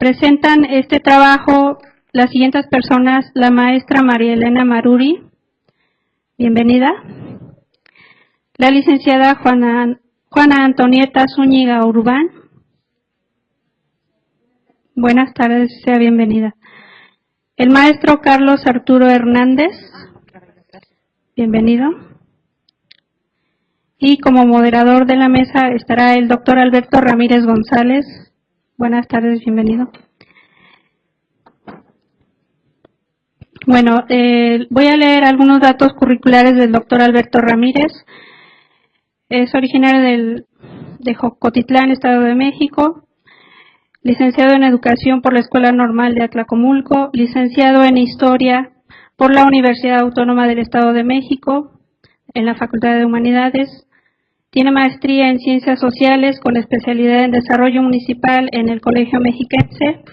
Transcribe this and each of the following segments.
Presentan este trabajo las siguientes personas: la maestra María Elena Maruri, bienvenida. La licenciada Juana Antonieta Zúñiga Urbán. Buenas tardes, sea bienvenida. El maestro Carlos Arturo Hernández, bienvenido. Y como moderador de la mesa estará el doctor Alberto Ramírez González. Buenas tardes, bienvenido. Bueno, voy a leer algunos datos curriculares del doctor Alberto Ramírez. Es originario de Jocotitlán, Estado de México. Licenciado en Educación por la Escuela Normal de Atlacomulco, licenciado en Historia por la Universidad Autónoma del Estado de México, en la Facultad de Humanidades. Tiene maestría en Ciencias Sociales con especialidad en Desarrollo Municipal en el Colegio Mexiquense,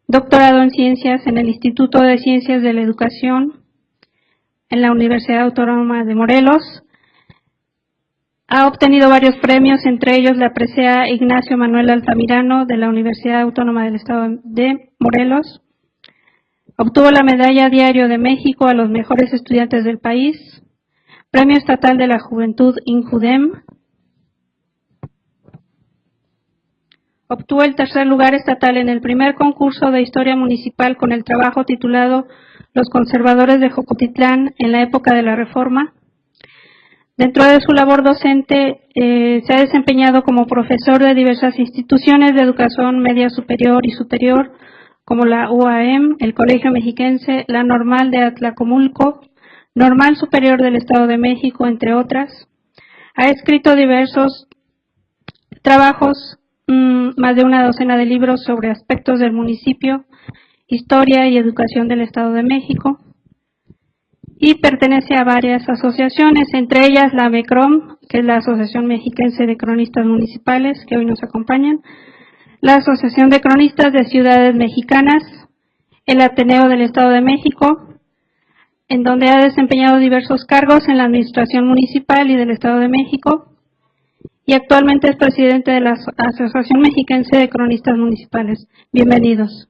doctorado en Ciencias en el Instituto de Ciencias de la Educación en la Universidad Autónoma de Morelos. Ha obtenido varios premios, entre ellos la presea Ignacio Manuel Altamirano de la Universidad Autónoma del Estado de Morelos. Obtuvo la Medalla Diario de México a los mejores estudiantes del país, Premio Estatal de la Juventud INJUDEM. Obtuvo el tercer lugar estatal en el primer concurso de Historia Municipal con el trabajo titulado Los conservadores de Jocotitlán en la época de la Reforma. Dentro de su labor docente se ha desempeñado como profesor de diversas instituciones de educación media superior y superior, como la UAM, el Colegio Mexiquense, la Normal de Atlacomulco, Normal Superior del Estado de México, entre otras. Ha escrito diversos trabajos, más de una docena de libros sobre aspectos del municipio, historia y educación del Estado de México. Y pertenece a varias asociaciones, entre ellas la MECROM, que es la Asociación Mexiquense de Cronistas Municipales, que hoy nos acompañan, la Asociación de Cronistas de Ciudades Mexicanas, el Ateneo del Estado de México, en donde ha desempeñado diversos cargos en la Administración Municipal y del Estado de México, y actualmente es presidente de la Asociación Mexiquense de Cronistas Municipales. Bienvenidos.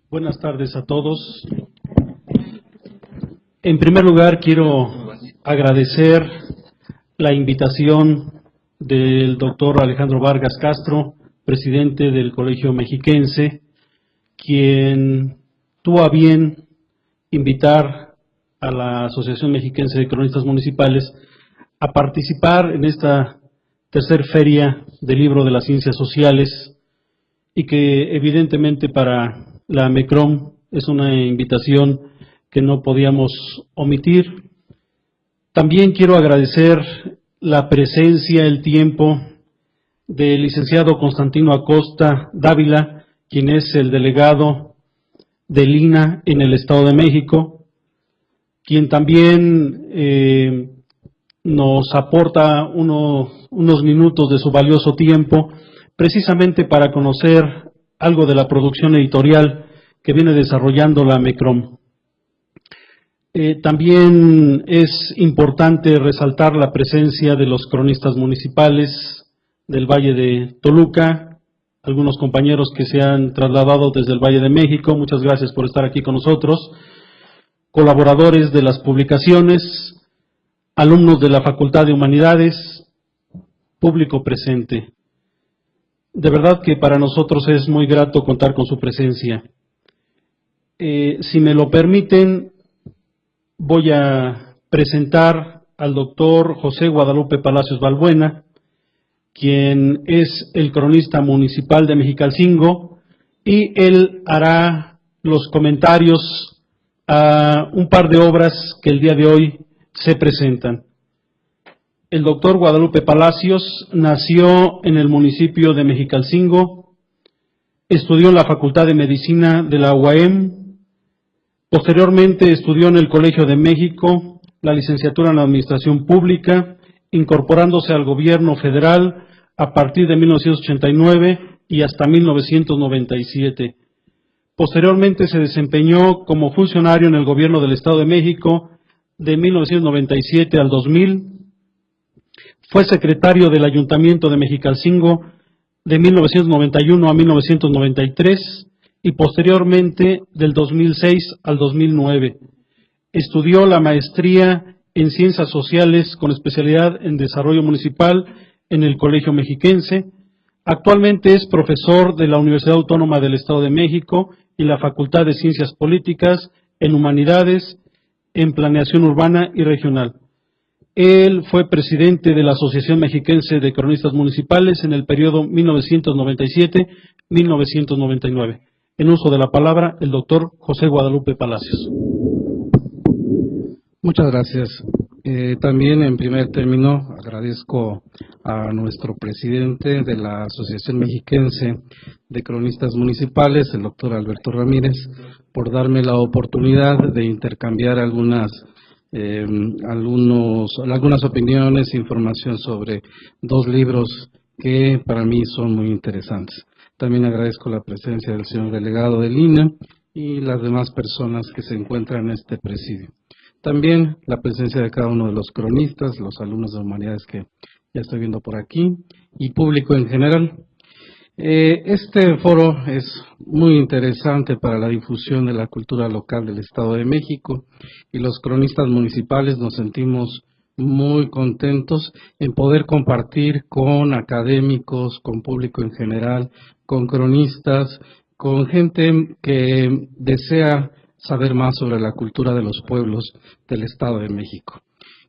Buenas tardes a todos. En primer lugar, quiero agradecer la invitación del doctor Alejandro Vargas Castro, presidente del Colegio Mexiquense, quien tuvo a bien invitar a la Asociación Mexiquense de Cronistas Municipales a participar en esta tercer feria del libro de las ciencias sociales, y que evidentemente para la MECROM es una invitación que no podíamos omitir. También quiero agradecer la presencia, el tiempo del licenciado Constantino Acosta Dávila, quien es el delegado del INAH en el Estado de México, quien también nos aporta unos minutos de su valioso tiempo, precisamente para conocer algo de la producción editorial que viene desarrollando la MECROM. También es importante resaltar la presencia de los cronistas municipales del Valle de Toluca, algunos compañeros que se han trasladado desde el Valle de México, muchas gracias por estar aquí con nosotros, colaboradores de las publicaciones, alumnos de la Facultad de Humanidades, público presente. De verdad que para nosotros es muy grato contar con su presencia. Si me lo permiten, voy a presentar al doctor José Guadalupe Palacios Balbuena, quien es el cronista municipal de Mexicalcingo, y él hará los comentarios a un par de obras que el día de hoy se presentan. El doctor Guadalupe Palacios nació en el municipio de Mexicalcingo, estudió en la Facultad de Medicina de la UAM, posteriormente estudió en el Colegio de México la licenciatura en la Administración Pública, incorporándose al gobierno federal a partir de 1989 y hasta 1997. Posteriormente se desempeñó como funcionario en el gobierno del Estado de México de 1997 al 2000, Fue secretario del Ayuntamiento de Mexicalcingo de 1991 a 1993 y posteriormente del 2006 al 2009. Estudió la maestría en Ciencias Sociales con especialidad en Desarrollo Municipal en el Colegio Mexiquense. Actualmente es profesor de la Universidad Autónoma del Estado de México y la Facultad de Ciencias Políticas, en Humanidades, en Planeación Urbana y Regional. Él fue presidente de la Asociación Mexiquense de Cronistas Municipales en el periodo 1997-1999. En uso de la palabra, el doctor José Guadalupe Palacios. Muchas gracias. También en primer término agradezco a nuestro presidente de la Asociación Mexiquense de Cronistas Municipales, el doctor Alberto Ramírez, por darme la oportunidad de intercambiar algunas opiniones e información sobre dos libros que para mí son muy interesantes. También agradezco la presencia del señor delegado del INE y las demás personas que se encuentran en este presidio. También la presencia de cada uno de los cronistas, los alumnos de humanidades que ya estoy viendo por aquí, y público en general. Este foro es muy interesante para la difusión de la cultura local del Estado de México, y los cronistas municipales nos sentimos muy contentos en poder compartir con académicos, con público en general, con cronistas, con gente que desea saber más sobre la cultura de los pueblos del Estado de México.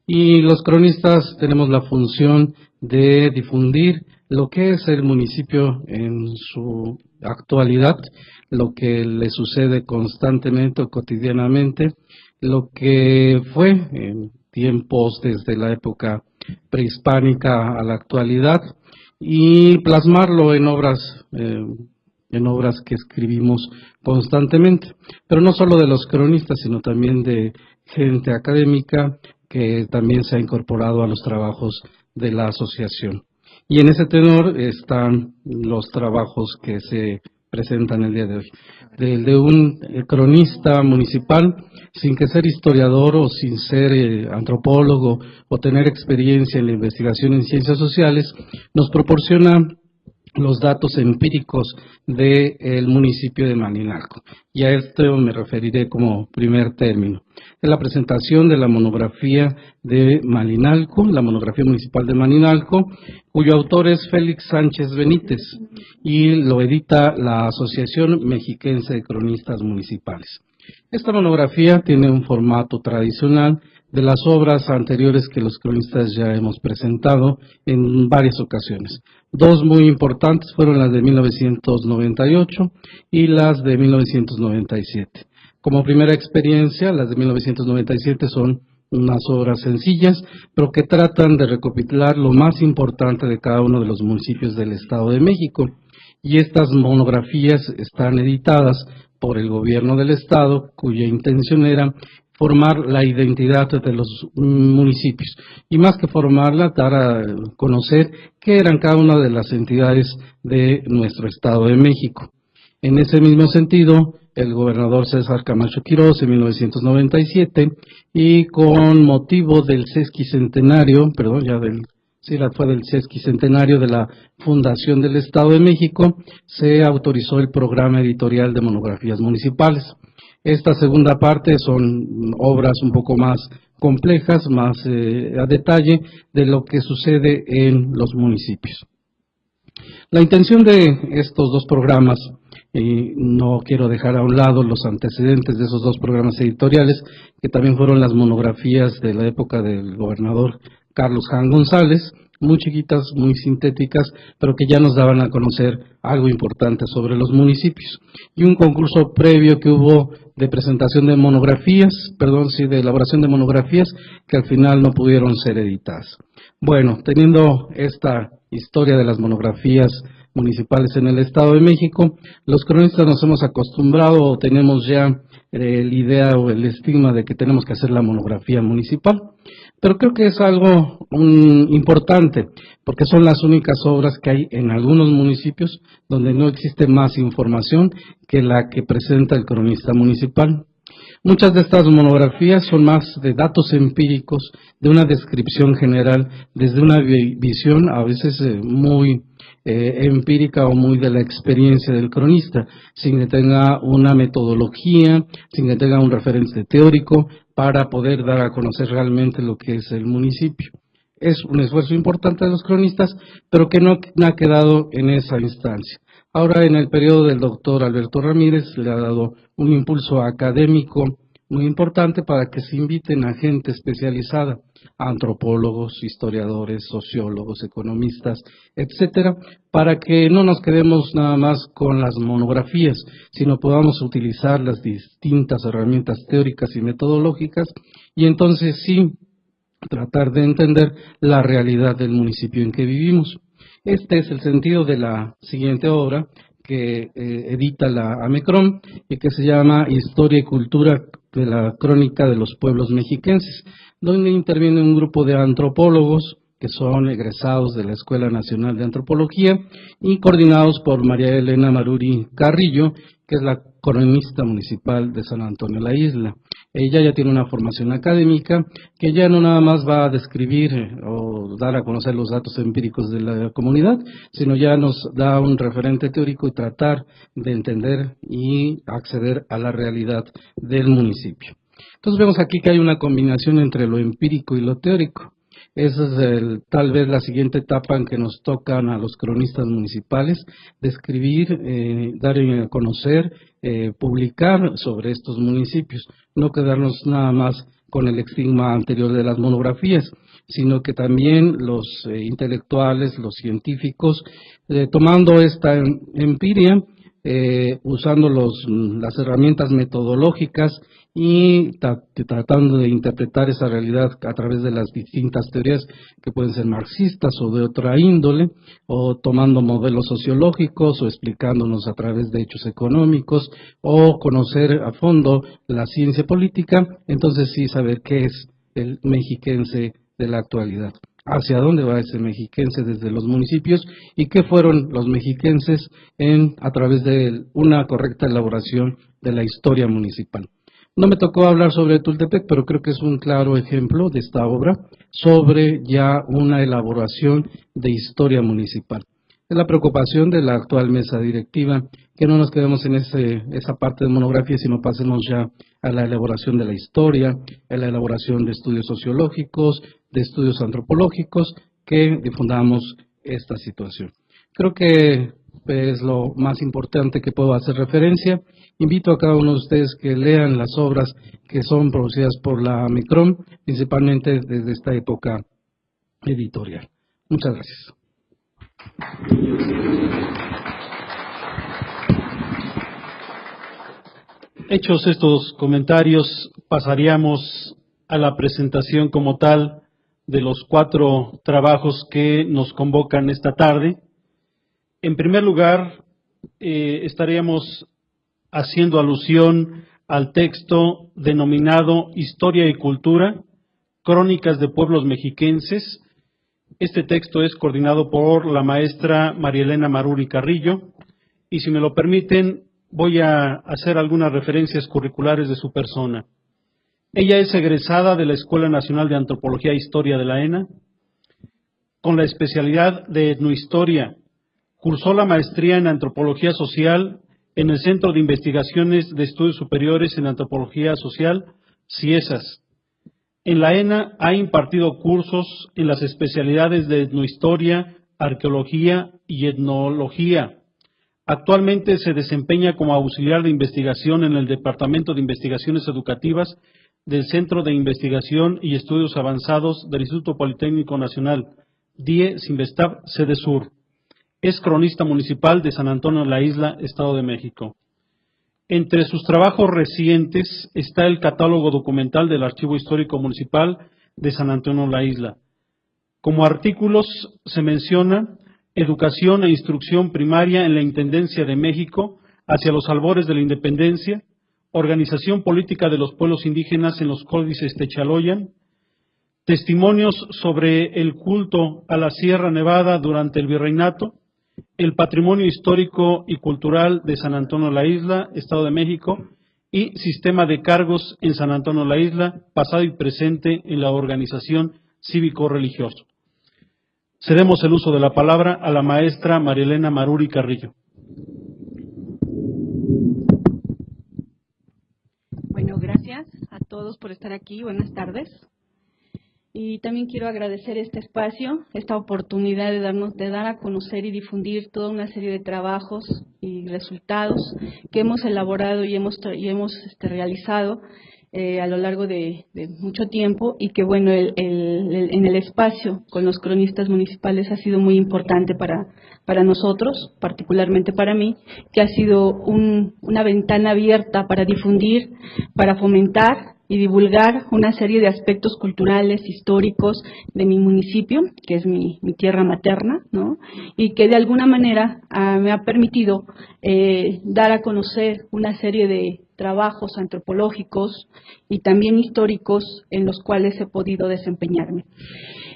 Y los cronistas tenemos la función de difundir lo que es el municipio en su actualidad, lo que le sucede constantemente o cotidianamente, lo que fue en tiempos desde la época prehispánica a la actualidad, y plasmarlo en obras que escribimos constantemente, pero no solo de los cronistas, sino también de gente académica que también se ha incorporado a los trabajos de la asociación. Y en ese tenor están los trabajos que se presentan el día de hoy. De un cronista municipal, sin que ser historiador o sin ser antropólogo o tener experiencia en la investigación en ciencias sociales, nos proporciona los datos empíricos del municipio de Malinalco. Y a esto me referiré como primer término. Es la presentación de la monografía de Malinalco, la monografía municipal de Malinalco, cuyo autor es Félix Sánchez Benítez, y lo edita la Asociación Mexiquense de Cronistas Municipales. Esta monografía tiene un formato tradicional de las obras anteriores que los cronistas ya hemos presentado en varias ocasiones. Dos muy importantes fueron las de 1998 y las de 1997. Como primera experiencia, las de 1997 son unas obras sencillas, pero que tratan de recopilar lo más importante de cada uno de los municipios del Estado de México. Y estas monografías están editadas por el gobierno del Estado, cuya intención era formar la identidad de los municipios, y más que formarla, dar a conocer qué eran cada una de las entidades de nuestro Estado de México. En ese mismo sentido, el gobernador César Camacho Quirós en 1997, y con motivo del sesquicentenario, del sesquicentenario de la fundación del Estado de México, se autorizó el programa editorial de monografías municipales. Esta segunda parte son obras un poco más complejas, más a detalle de lo que sucede en los municipios. La intención de estos dos programas, y no quiero dejar a un lado los antecedentes de esos dos programas editoriales, que también fueron las monografías de la época del gobernador Carlos Jan González, muy chiquitas, muy sintéticas, pero que ya nos daban a conocer algo importante sobre los municipios. Y un concurso previo que hubo de presentación de monografías, de elaboración de monografías, que al final no pudieron ser editadas. Bueno, teniendo esta historia de las monografías municipales en el Estado de México, los cronistas nos hemos acostumbrado o tenemos ya la idea o el estigma de que tenemos que hacer la monografía municipal. Pero creo que es algo importante, porque son las únicas obras que hay en algunos municipios donde no existe más información que la que presenta el cronista municipal. Muchas de estas monografías son más de datos empíricos, de una descripción general, desde una visión a veces muy empírica o muy de la experiencia del cronista, sin que tenga una metodología, sin que tenga un referente teórico para poder dar a conocer realmente lo que es el municipio. Es un esfuerzo importante de los cronistas, pero que no ha quedado en esa instancia. Ahora, en el periodo del doctor Alberto Ramírez, le ha dado un impulso académico muy importante para que se inviten a gente especializada, a antropólogos, historiadores, sociólogos, economistas, etcétera, para que no nos quedemos nada más con las monografías, sino podamos utilizar las distintas herramientas teóricas y metodológicas, y entonces sí tratar de entender la realidad del municipio en que vivimos. Este es el sentido de la siguiente obra que edita la AMECROM y que se llama Historia y Cultura de la Crónica de los Pueblos Mexiquenses, donde interviene un grupo de antropólogos que son egresados de la Escuela Nacional de Antropología y coordinados por María Elena Maruri Carrillo, que es la cronista municipal de San Antonio la Isla. Ella ya tiene una formación académica que ya no nada más va a describir o dar a conocer los datos empíricos de la comunidad, sino ya nos da un referente teórico y tratar de entender y acceder a la realidad del municipio. Entonces vemos aquí que hay una combinación entre lo empírico y lo teórico. Esa es tal vez la siguiente etapa en que nos tocan a los cronistas municipales, describir, dar a conocer, publicar sobre estos municipios, no quedarnos nada más con el estigma anterior de las monografías, sino que también los intelectuales, los científicos, tomando esta empiria, usando las herramientas metodológicas y tratando de interpretar esa realidad a través de las distintas teorías que pueden ser marxistas o de otra índole, o tomando modelos sociológicos o explicándonos a través de hechos económicos, o conocer a fondo la ciencia política, entonces sí saber qué es el mexiquense de la actualidad. Hacia dónde va ese mexiquense desde los municipios y qué fueron los mexiquenses a través de una correcta elaboración de la historia municipal. No me tocó hablar sobre Tultepec, pero creo que es un claro ejemplo de esta obra sobre ya una elaboración de historia municipal. Es la preocupación de la actual mesa directiva, que no nos quedemos en esa parte de monografía, sino pasemos ya a la elaboración de la historia, a la elaboración de estudios sociológicos, de estudios antropológicos, que difundamos esta situación. Creo que es lo más importante que puedo hacer referencia. Invito a cada uno de ustedes que lean las obras que son producidas por la AMECROM, principalmente desde esta época editorial. Muchas gracias. Hechos estos comentarios, pasaríamos a la presentación como tal de los 4 trabajos que nos convocan esta tarde. En primer lugar, estaríamos haciendo alusión al texto denominado Historia y Cultura, Crónicas de Pueblos Mexiquenses. Este texto es coordinado por la maestra María Elena Maruri Carrillo, y si me lo permiten, voy a hacer algunas referencias curriculares de su persona. Ella es egresada de la Escuela Nacional de Antropología e Historia de la ENA, con la especialidad de etnohistoria. Cursó la maestría en Antropología Social en el Centro de Investigaciones de Estudios Superiores en Antropología Social, CIESAS. En la ENA ha impartido cursos en las especialidades de etnohistoria, arqueología y etnología. Actualmente se desempeña como auxiliar de investigación en el Departamento de Investigaciones Educativas del Centro de Investigación y Estudios Avanzados del Instituto Politécnico Nacional, DIE Sinvestab, sede sur. Es cronista municipal de San Antonio la Isla, Estado de México. Entre sus trabajos recientes está el catálogo documental del Archivo Histórico Municipal de San Antonio la Isla. Como artículos se menciona Educación e Instrucción Primaria en la Intendencia de México hacia los albores de la Independencia, Organización Política de los Pueblos Indígenas en los Códices Techaloyan, Testimonios sobre el culto a la Sierra Nevada durante el Virreinato, el Patrimonio Histórico y Cultural de San Antonio la Isla, Estado de México, y sistema de cargos en San Antonio la Isla, pasado y presente en la organización cívico-religioso. Cedemos el uso de la palabra a la maestra María Elena Maruri Carrillo. Bueno, gracias a todos por estar aquí. Buenas tardes. Y también quiero agradecer este espacio, esta oportunidad de dar a conocer y difundir toda una serie de trabajos y resultados que hemos elaborado y hemos realizado a lo largo de mucho tiempo, y que bueno, en el espacio con los cronistas municipales ha sido muy importante para nosotros, particularmente para mí, que ha sido una ventana abierta para difundir, para fomentar y divulgar una serie de aspectos culturales, históricos de mi municipio, que es mi tierra materna, ¿no? Y que de alguna manera me ha permitido dar a conocer una serie de trabajos antropológicos y también históricos en los cuales he podido desempeñarme.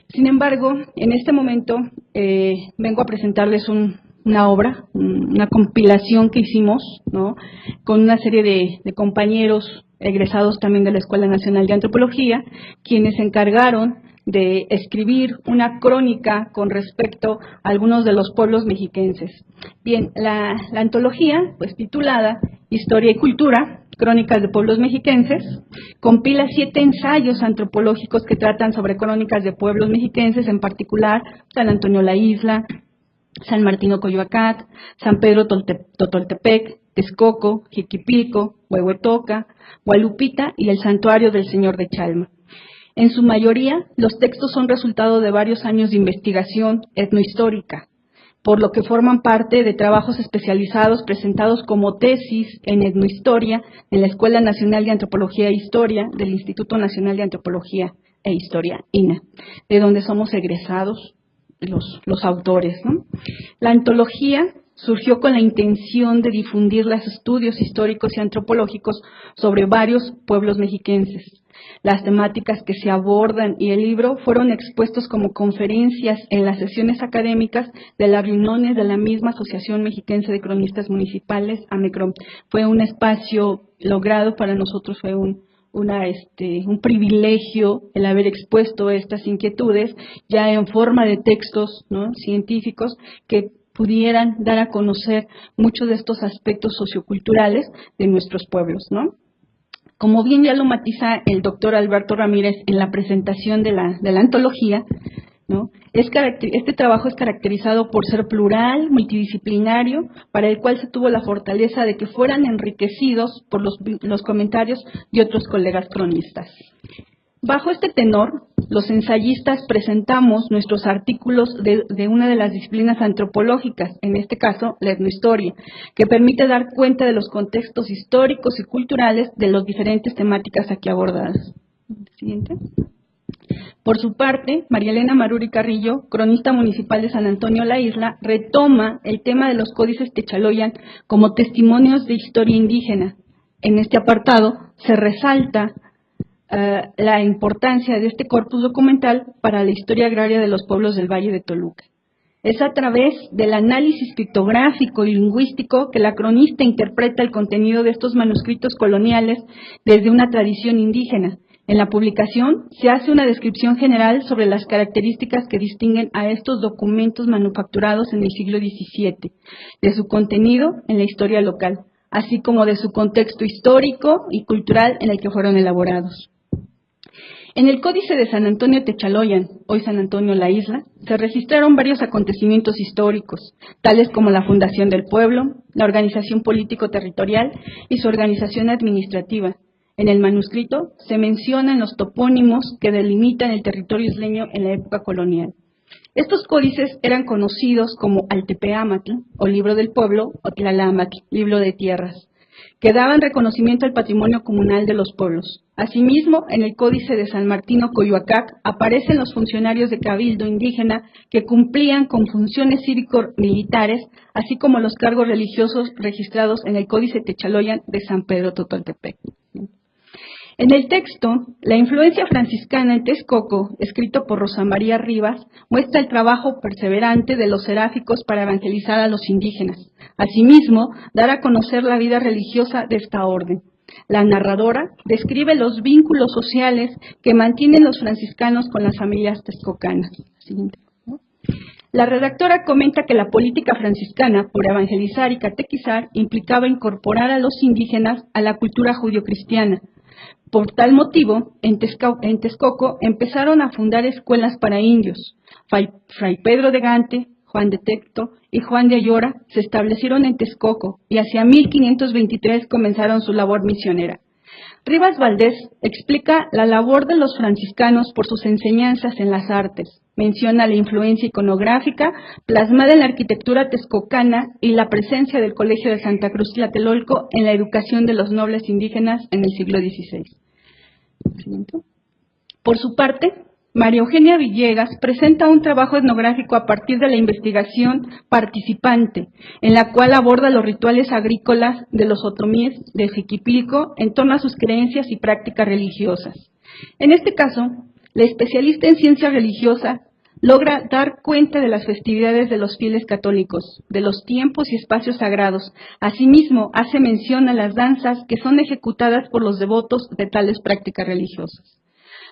Sin embargo, en este momento vengo a presentarles una obra, una compilación que hicimos, ¿no?, con una serie de compañeros egresados también de la Escuela Nacional de Antropología, quienes se encargaron de escribir una crónica con respecto a algunos de los pueblos mexiquenses. Bien, la antología, pues titulada Historia y Cultura, Crónicas de Pueblos Mexiquenses, compila 7 ensayos antropológicos que tratan sobre crónicas de pueblos mexiquenses, en particular San Antonio la Isla, San Martín Coyoacán, San Pedro Totoltepec, Texcoco, Jiquipilco, Huehuetoca, Gualupita y el Santuario del Señor de Chalma. En su mayoría, los textos son resultado de varios años de investigación etnohistórica, por lo que forman parte de trabajos especializados presentados como tesis en etnohistoria en la Escuela Nacional de Antropología e Historia del Instituto Nacional de Antropología e Historia, INA, de donde somos egresados los autores, ¿no? La antología surgió con la intención de difundir los estudios históricos y antropológicos sobre varios pueblos mexiquenses. Las temáticas que se abordan y el libro fueron expuestos como conferencias en las sesiones académicas de las reuniones de la misma Asociación Mexiquense de Cronistas Municipales, AMECROM. Fue un espacio logrado para nosotros, fue un privilegio el haber expuesto estas inquietudes ya en forma de textos, ¿no?, científicos que pudieran dar a conocer muchos de estos aspectos socioculturales de nuestros pueblos, ¿no? Como bien ya lo matiza el doctor Alberto Ramírez en la presentación de la antología, ¿no?, este trabajo es caracterizado por ser plural, multidisciplinario, para el cual se tuvo la fortaleza de que fueran enriquecidos por los comentarios de otros colegas cronistas. Bajo este tenor, los ensayistas presentamos nuestros artículos de una de las disciplinas antropológicas, en este caso la etnohistoria, que permite dar cuenta de los contextos históricos y culturales de las diferentes temáticas aquí abordadas. Siguiente. Por su parte, María Elena Maruri Carrillo, cronista municipal de San Antonio la Isla, retoma el tema de los códices Techaloyan como testimonios de historia indígena. En este apartado se resalta la importancia de este corpus documental para la historia agraria de los pueblos del Valle de Toluca. Es a través del análisis pictográfico y lingüístico que la cronista interpreta el contenido de estos manuscritos coloniales desde una tradición indígena. En la publicación se hace una descripción general sobre las características que distinguen a estos documentos manufacturados en el siglo XVII, de su contenido en la historia local, así como de su contexto histórico y cultural en el que fueron elaborados. En el Códice de San Antonio Techaloyan, hoy San Antonio la Isla, se registraron varios acontecimientos históricos, tales como la fundación del pueblo, la organización político-territorial y su organización administrativa. En el manuscrito se mencionan los topónimos que delimitan el territorio isleño en la época colonial. Estos códices eran conocidos como Altepeamatl, o Libro del Pueblo, o Tlalamatl, Libro de Tierras, que daban reconocimiento al patrimonio comunal de los pueblos. Asimismo, en el Códice de San Martín Coyoacán aparecen los funcionarios de cabildo indígena que cumplían con funciones cívico-militares, así como los cargos religiosos registrados en el Códice Techaloyan de San Pedro Totoltepec. En el texto, la influencia franciscana en Texcoco, escrito por Rosa María Rivas, muestra el trabajo perseverante de los seráficos para evangelizar a los indígenas. Asimismo, dar a conocer la vida religiosa de esta orden. La narradora describe los vínculos sociales que mantienen los franciscanos con las familias texcocanas. Siguiente. La redactora comenta que la política franciscana por evangelizar y catequizar implicaba incorporar a los indígenas a la cultura judio-cristiana. Por tal motivo, en Texcoco empezaron a fundar escuelas para indios. Fray Pedro de Gante, Juan de Tecto y Juan de Ayora se establecieron en Texcoco y hacia 1523 comenzaron su labor misionera. Rivas Valdés explica la labor de los franciscanos por sus enseñanzas en las artes. Menciona la influencia iconográfica plasmada en la arquitectura texcocana y la presencia del Colegio de Santa Cruz Tlatelolco en la educación de los nobles indígenas en el siglo XVI. Por su parte, María Eugenia Villegas presenta un trabajo etnográfico a partir de la investigación participante, en la cual aborda los rituales agrícolas de los otomíes de Jiquipilco en torno a sus creencias y prácticas religiosas. En este caso, la especialista en ciencia religiosa logra dar cuenta de las festividades de los fieles católicos, de los tiempos y espacios sagrados. Asimismo, hace mención a las danzas que son ejecutadas por los devotos de tales prácticas religiosas.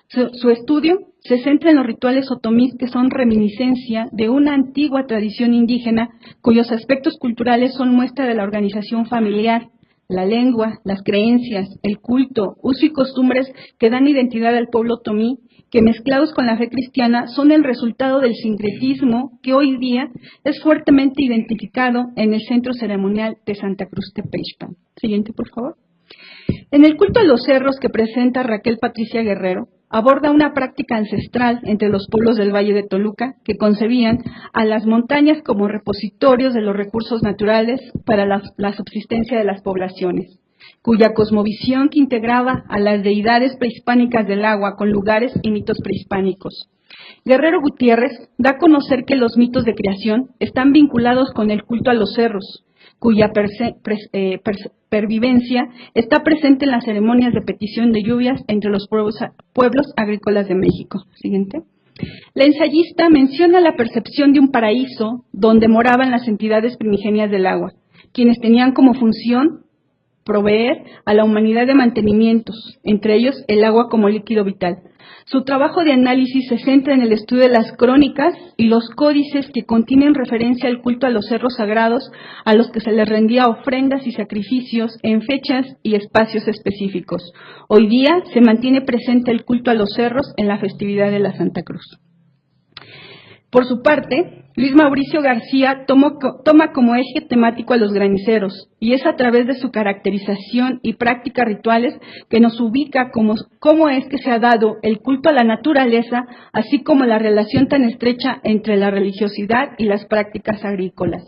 Su estudio se centra en los rituales otomís que son reminiscencia de una antigua tradición indígena cuyos aspectos culturales son muestra de la organización familiar, la lengua, las creencias, el culto, uso y costumbres que dan identidad al pueblo otomí, que mezclados con la fe cristiana son el resultado del sincretismo que hoy día es fuertemente identificado en el centro ceremonial de Santa Cruz Tepexpan. Siguiente, por favor. En el culto a los cerros que presenta Raquel Patricia Guerrero, aborda una práctica ancestral entre los pueblos del Valle de Toluca que concebían a las montañas como repositorios de los recursos naturales para la subsistencia de las poblaciones, cuya cosmovisión que integraba a las deidades prehispánicas del agua con lugares y mitos prehispánicos. Guerrero Gutiérrez da a conocer que los mitos de creación están vinculados con el culto a los cerros, cuya pervivencia está presente en las ceremonias de petición de lluvias entre los pueblos agrícolas de México. Siguiente. La ensayista menciona la percepción de un paraíso donde moraban las entidades primigenias del agua, quienes tenían como función proveer a la humanidad de mantenimientos, entre ellos el agua como líquido vital. Su trabajo de análisis se centra en el estudio de las crónicas y los códices que contienen referencia al culto a los cerros sagrados a los que se les rendía ofrendas y sacrificios en fechas y espacios específicos. Hoy día se mantiene presente el culto a los cerros en la festividad de la Santa Cruz. Por su parte, Luis Mauricio García toma como eje temático a los graniceros y es a través de su caracterización y prácticas rituales que nos ubica cómo es que se ha dado el culto a la naturaleza, así como la relación tan estrecha entre la religiosidad y las prácticas agrícolas.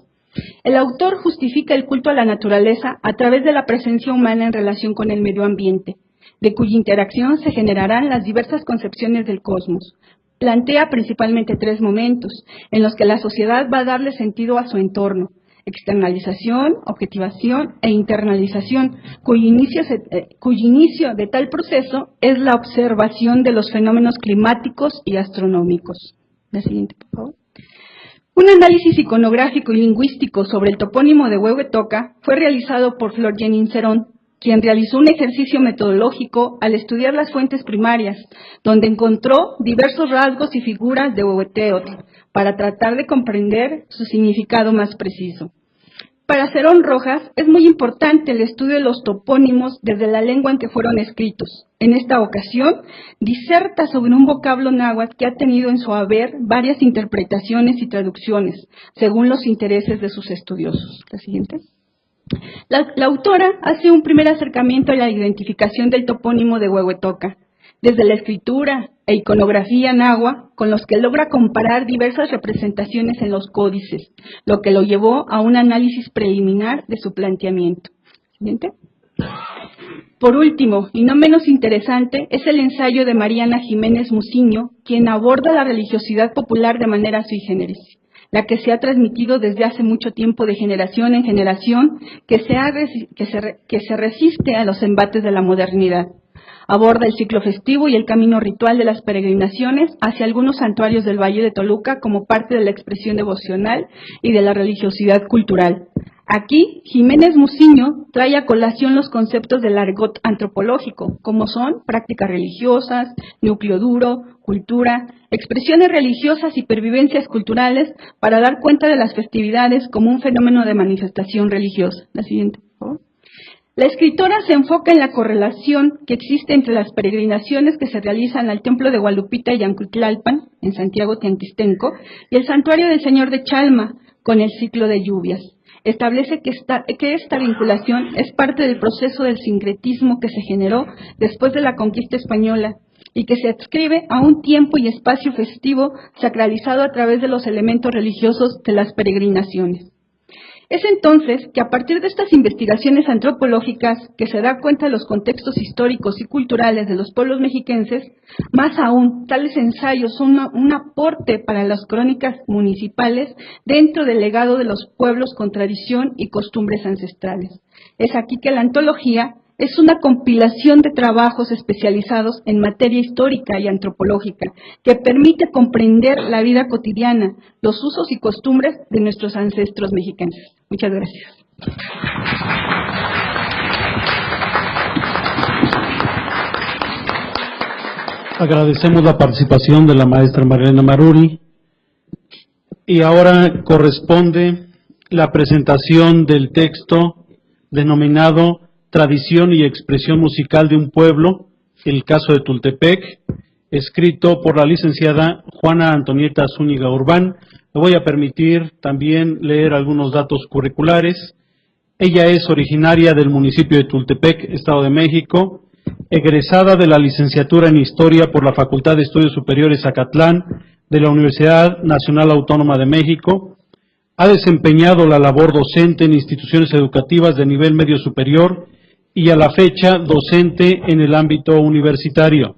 El autor justifica el culto a la naturaleza a través de la presencia humana en relación con el medio ambiente, de cuya interacción se generarán las diversas concepciones del cosmos. Plantea principalmente 3 momentos en los que la sociedad va a darle sentido a su entorno: externalización, objetivación e internalización, cuyo inicio de tal proceso es la observación de los fenómenos climáticos y astronómicos. La siguiente, por favor. Un análisis iconográfico y lingüístico sobre el topónimo de Huehuetoca fue realizado por Flor Jenin Cerón, quien realizó un ejercicio metodológico al estudiar las fuentes primarias, donde encontró diversos rasgos y figuras de Huehueteotl para tratar de comprender su significado más preciso. Para Cerón Rojas es muy importante el estudio de los topónimos desde la lengua en que fueron escritos. En esta ocasión, diserta sobre un vocablo náhuatl que ha tenido en su haber varias interpretaciones y traducciones, según los intereses de sus estudiosos. La siguiente. La autora hace un primer acercamiento a la identificación del topónimo de Huehuetoca, desde la escritura e iconografía náhuatl, con los que logra comparar diversas representaciones en los códices, lo que lo llevó a un análisis preliminar de su planteamiento. Siguiente. Por último, y no menos interesante, es el ensayo de Mariana Jiménez Muciño, quien aborda la religiosidad popular de manera sui generis, la que se ha transmitido desde hace mucho tiempo de generación en generación, que se resiste a los embates de la modernidad. Aborda el ciclo festivo y el camino ritual de las peregrinaciones hacia algunos santuarios del Valle de Toluca como parte de la expresión devocional y de la religiosidad cultural. Aquí, Jiménez Muciño trae a colación los conceptos del argot antropológico, como son prácticas religiosas, núcleo duro, cultura, expresiones religiosas y pervivencias culturales para dar cuenta de las festividades como un fenómeno de manifestación religiosa. La siguiente, por favor. La escritora se enfoca en la correlación que existe entre las peregrinaciones que se realizan al templo de Gualupita y Yancuitlalpan, en Santiago Tianquistenco, y el santuario del Señor de Chalma, con el ciclo de lluvias. Establece que esta vinculación es parte del proceso del sincretismo que se generó después de la conquista española y que se adscribe a un tiempo y espacio festivo sacralizado a través de los elementos religiosos de las peregrinaciones. Es entonces que a partir de estas investigaciones antropológicas que se da cuenta de los contextos históricos y culturales de los pueblos mexiquenses, más aún, tales ensayos son un aporte para las crónicas municipales dentro del legado de los pueblos con tradición y costumbres ancestrales. Es aquí que la antología es una compilación de trabajos especializados en materia histórica y antropológica que permite comprender la vida cotidiana, los usos y costumbres de nuestros ancestros mexicanos. Muchas gracias. Agradecemos la participación de la maestra Marilena Maruri y ahora corresponde la presentación del texto denominado Tradición y expresión musical de un pueblo, el caso de Tultepec, escrito por la licenciada Juana Antonieta Zúñiga Urbán. Me voy a permitir también leer algunos datos curriculares. Ella es originaria del municipio de Tultepec, Estado de México, egresada de la licenciatura en Historia por la Facultad de Estudios Superiores Zacatlán de la Universidad Nacional Autónoma de México. Ha desempeñado la labor docente en instituciones educativas de nivel medio superior y a la fecha docente en el ámbito universitario.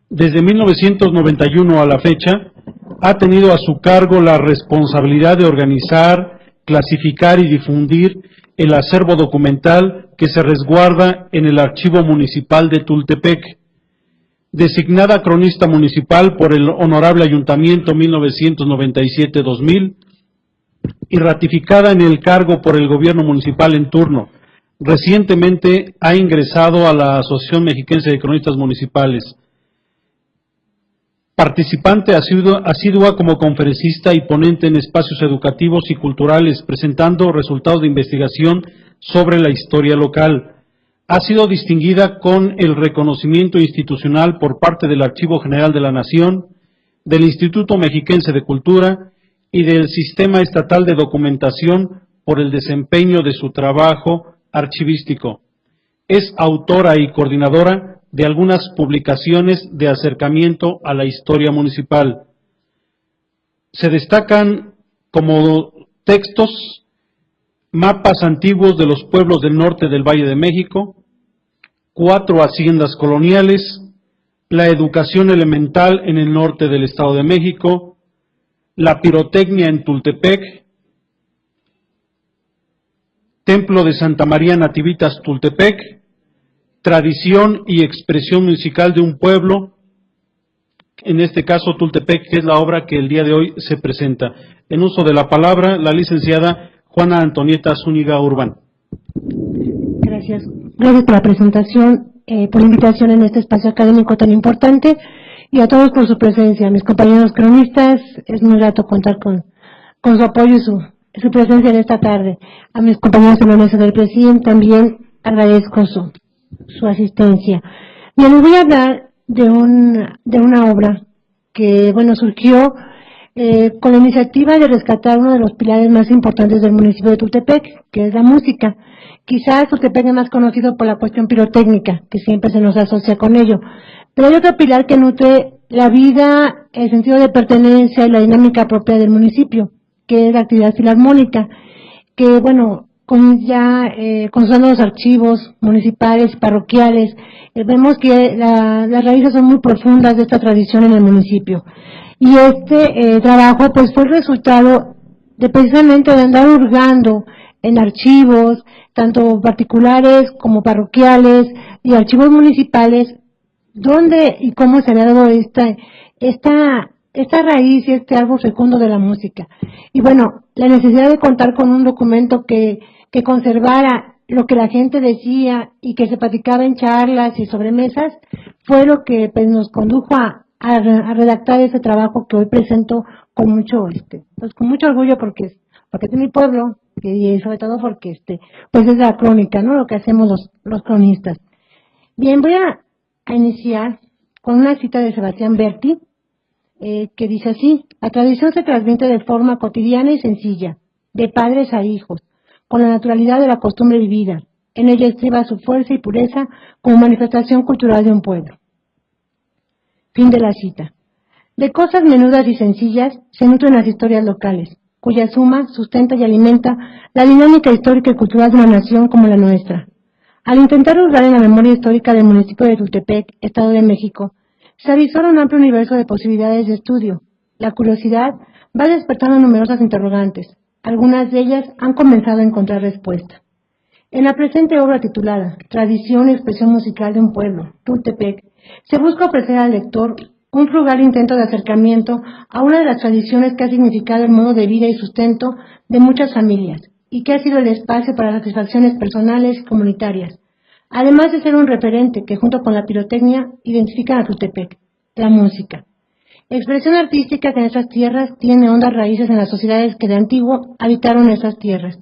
Desde 1991 a la fecha, ha tenido a su cargo la responsabilidad de organizar, clasificar y difundir el acervo documental que se resguarda en el Archivo Municipal de Tultepec. Designada cronista municipal por el Honorable Ayuntamiento 1997-2000 y ratificada en el cargo por el Gobierno Municipal en turno, recientemente ha ingresado a la Asociación Mexiquense de Cronistas Municipales. Participante asidua como conferencista y ponente en espacios educativos y culturales, presentando resultados de investigación sobre la historia local. Ha sido distinguida con el reconocimiento institucional por parte del Archivo General de la Nación, del Instituto Mexiquense de Cultura y del Sistema Estatal de Documentación por el desempeño de su trabajo archivístico. Es autora y coordinadora de algunas publicaciones de acercamiento a la historia municipal. Se destacan como textos mapas antiguos de los pueblos del norte del Valle de México, 4 haciendas coloniales, la educación elemental en el norte del Estado de México, la pirotecnia en Tultepec, Templo de Santa María Nativitas Tultepec, Tradición y expresión musical de un pueblo, en este caso Tultepec, que es la obra que el día de hoy se presenta. En uso de la palabra, la licenciada Juana Antonieta Zúñiga Urbán. Gracias. Gracias por la presentación, por la invitación en este espacio académico tan importante y a todos por su presencia. Mis compañeros cronistas, es muy grato contar con su apoyo y su presencia en esta tarde. A mis compañeros en la mesa del presidente también agradezco su asistencia. Bien, les voy a hablar de una obra que, bueno, surgió con la iniciativa de rescatar uno de los pilares más importantes del municipio de Tultepec, que es la música. Quizás Tultepec es más conocido por la cuestión pirotécnica, que siempre se nos asocia con ello, pero hay otro pilar que nutre la vida, el sentido de pertenencia y la dinámica propia del municipio, que es la actividad filarmónica, que, bueno, consultando los archivos municipales y parroquiales, vemos que las raíces son muy profundas de esta tradición en el municipio. Y este trabajo pues fue el resultado de precisamente de andar hurgando en archivos, tanto particulares como parroquiales y archivos municipales, dónde y cómo se ha dado esta esta raíz y este árbol fecundo de la música. Y bueno, la necesidad de contar con un documento que conservara lo que la gente decía y que se platicaba en charlas y sobremesas fue lo que pues, nos condujo a redactar ese trabajo que hoy presento con mucho pues con mucho orgullo porque es mi pueblo y sobre todo porque pues es la crónica, ¿no? Lo que hacemos los cronistas. Bien, voy a iniciar con una cita de Sebastián Berti que dice así: la tradición se transmite de forma cotidiana y sencilla, de padres a hijos, con la naturalidad de la costumbre vivida. En ella estriba su fuerza y pureza como manifestación cultural de un pueblo. Fin de la cita. De cosas menudas y sencillas se nutren las historias locales, cuya suma sustenta y alimenta la dinámica histórica y cultural de una nación como la nuestra. Al intentar hurgar en la memoria histórica del municipio de Tultepec, Estado de México, se avisora un amplio universo de posibilidades de estudio. La curiosidad va despertando numerosas interrogantes. Algunas de ellas han comenzado a encontrar respuesta. En la presente obra titulada Tradición y expresión musical de un pueblo, Tultepec, se busca ofrecer al lector un frugal intento de acercamiento a una de las tradiciones que ha significado el modo de vida y sustento de muchas familias y que ha sido el espacio para satisfacciones personales y comunitarias, además de ser un referente que junto con la pirotecnia identifican a Tultepec, la música. Expresión artística que en estas tierras tiene hondas raíces en las sociedades que de antiguo habitaron esas tierras.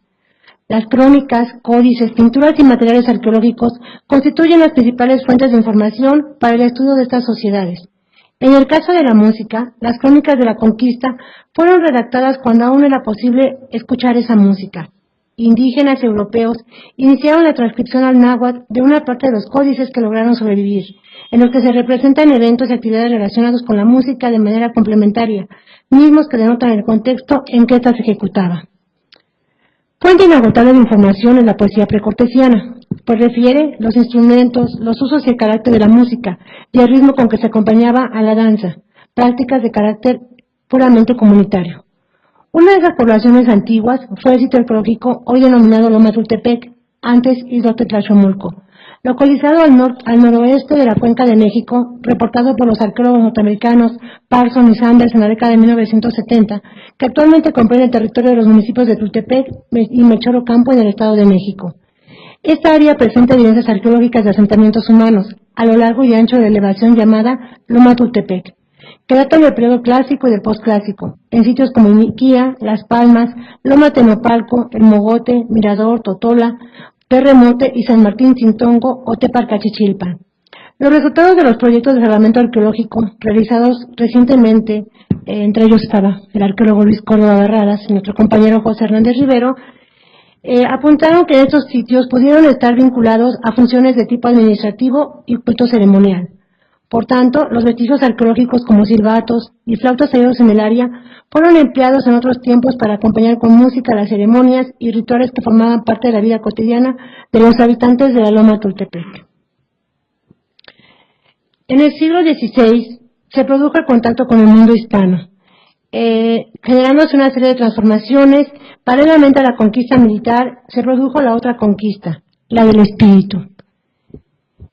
Las crónicas, códices, pinturas y materiales arqueológicos constituyen las principales fuentes de información para el estudio de estas sociedades. En el caso de la música, las crónicas de la conquista fueron redactadas cuando aún era posible escuchar esa música. Indígenas europeos iniciaron la transcripción al náhuatl de una parte de los códices que lograron sobrevivir, en los que se representan eventos y actividades relacionados con la música de manera complementaria, mismos que denotan el contexto en que ésta se ejecutaba. Fuente inagotable de información es la poesía precortesiana, pues refiere los instrumentos, los usos y el carácter de la música y el ritmo con que se acompañaba a la danza, prácticas de carácter puramente comunitario. Una de esas poblaciones antiguas fue el sitio arqueológico hoy denominado Loma Tultepec, antes Isla Tlachomulco, localizado al noroeste de la Cuenca de México, reportado por los arqueólogos norteamericanos Parson y Sanders en la década de 1970, que actualmente comprende el territorio de los municipios de Tultepec y Mechorocampo en el Estado de México. Esta área presenta evidencias arqueológicas de asentamientos humanos a lo largo y ancho de la elevación llamada Loma Tultepec, que datan del periodo clásico y del posclásico, en sitios como Iniquía, Las Palmas, Loma Tenopalco, El Mogote, Mirador, Totola, Terremote y San Martín Cintongo o Teparcachichilpan. Los resultados de los proyectos de salvamento arqueológico realizados recientemente, entre ellos estaba el arqueólogo Luis Córdoba Barradas y nuestro compañero José Hernández Rivero, apuntaron que estos sitios pudieron estar vinculados a funciones de tipo administrativo y culto ceremonial. Por tanto, los vestigios arqueológicos como silbatos y flautas hallados en el área fueron empleados en otros tiempos para acompañar con música las ceremonias y rituales que formaban parte de la vida cotidiana de los habitantes de la Loma Tultepec. En el siglo XVI se produjo el contacto con el mundo hispano, generándose una serie de transformaciones. Paralelamente a la conquista militar se produjo la otra conquista, la del espíritu.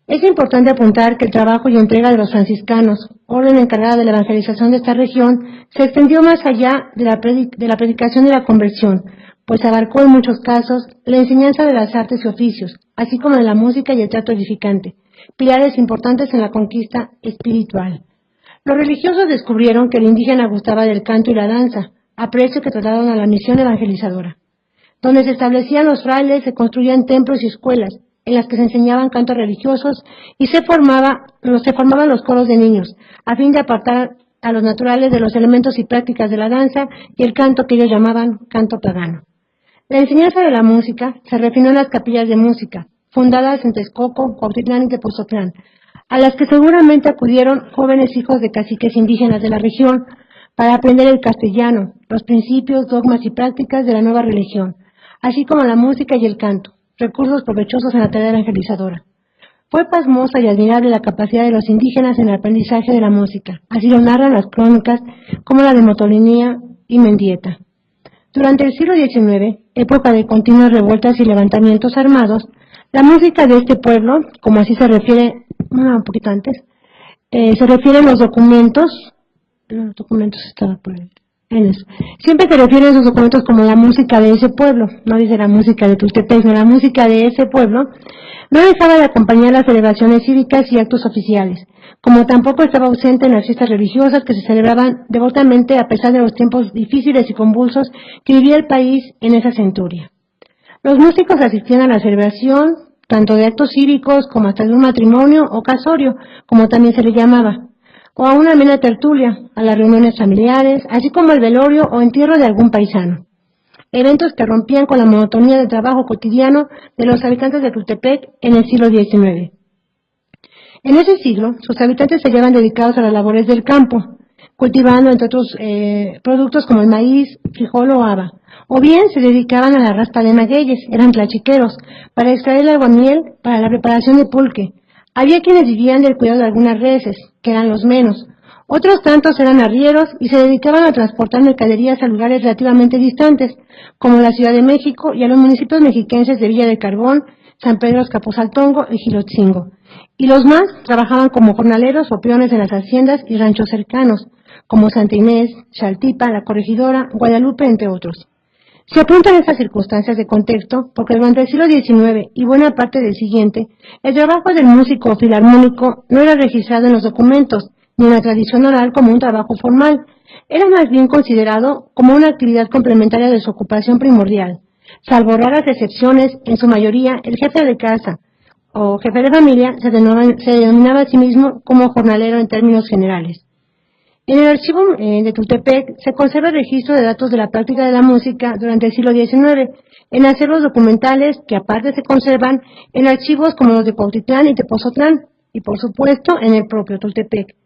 Es importante apuntar que el trabajo y entrega de los franciscanos, orden encargada de la evangelización de esta región, se extendió más allá de la predicación y la conversión, pues abarcó en muchos casos la enseñanza de las artes y oficios, así como de la música y el teatro edificante, pilares importantes en la conquista espiritual. Los religiosos descubrieron que el indígena gustaba del canto y la danza, aprecio que trasladaron a la misión evangelizadora. Donde se establecían los frailes, se construían templos y escuelas, en las que se enseñaban cantos religiosos y se formaban los coros de niños, a fin de apartar a los naturales de los elementos y prácticas de la danza y el canto que ellos llamaban canto pagano. La enseñanza de la música se refinó en las capillas de música, fundadas en Texcoco, Cuautitlán y Tepozotlán, a las que seguramente acudieron jóvenes hijos de caciques indígenas de la región para aprender el castellano, los principios, dogmas y prácticas de la nueva religión, así como la música y el canto, recursos provechosos en la tarea evangelizadora. Fue pasmosa y admirable la capacidad de los indígenas en el aprendizaje de la música, así lo narran las crónicas como la de Motolinía y Mendieta. Durante el siglo XIX, época de continuas revueltas y levantamientos armados, la música de este pueblo, como así se refiere, un poquito antes, se refieren los documentos los documentos estaba por ahí. En eso. Siempre se refieren a esos documentos como la música de ese pueblo, no dice la música de Tultepec, sino la música de ese pueblo, no dejaba de acompañar las celebraciones cívicas y actos oficiales, como tampoco estaba ausente en las fiestas religiosas que se celebraban devotamente a pesar de los tiempos difíciles y convulsos que vivía el país en esa centuria. Los músicos asistían a la celebración, tanto de actos cívicos como hasta de un matrimonio o casorio, como también se le llamaba, o a una amena tertulia, a las reuniones familiares, así como el velorio o entierro de algún paisano. Eventos que rompían con la monotonía del trabajo cotidiano de los habitantes de Tultepec en el siglo XIX. En ese siglo, sus habitantes se hallaban dedicados a las labores del campo, cultivando entre otros productos como el maíz, frijol o haba, o bien se dedicaban a la raspa de magueyes, eran tlachiqueros, para extraer el aguamiel para la preparación de pulque. Había quienes vivían del cuidado de algunas reses, que eran los menos. Otros tantos eran arrieros y se dedicaban a transportar mercaderías a lugares relativamente distantes, como la Ciudad de México y a los municipios mexiquenses de Villa del Carbón, San Pedro Escapuzaltongo y Gilotzingo. Y los más trabajaban como jornaleros o peones en las haciendas y ranchos cercanos, como Santa Inés, Xaltipa, La Corregidora, Guadalupe, entre otros. Se apuntan estas circunstancias de contexto porque durante el siglo XIX y buena parte del siguiente, el trabajo del músico filarmónico no era registrado en los documentos, ni en la tradición oral como un trabajo formal, era más bien considerado como una actividad complementaria de su ocupación primordial, salvo raras excepciones, en su mayoría el jefe de casa o jefe de familia se denominaba a sí mismo como jornalero en términos generales. En el archivo de Tultepec se conserva el registro de datos de la práctica de la música durante el siglo XIX, en acervos documentales que aparte se conservan en archivos como los de Cuautitlán y Tepozotlán, y por supuesto en el propio Tultepec.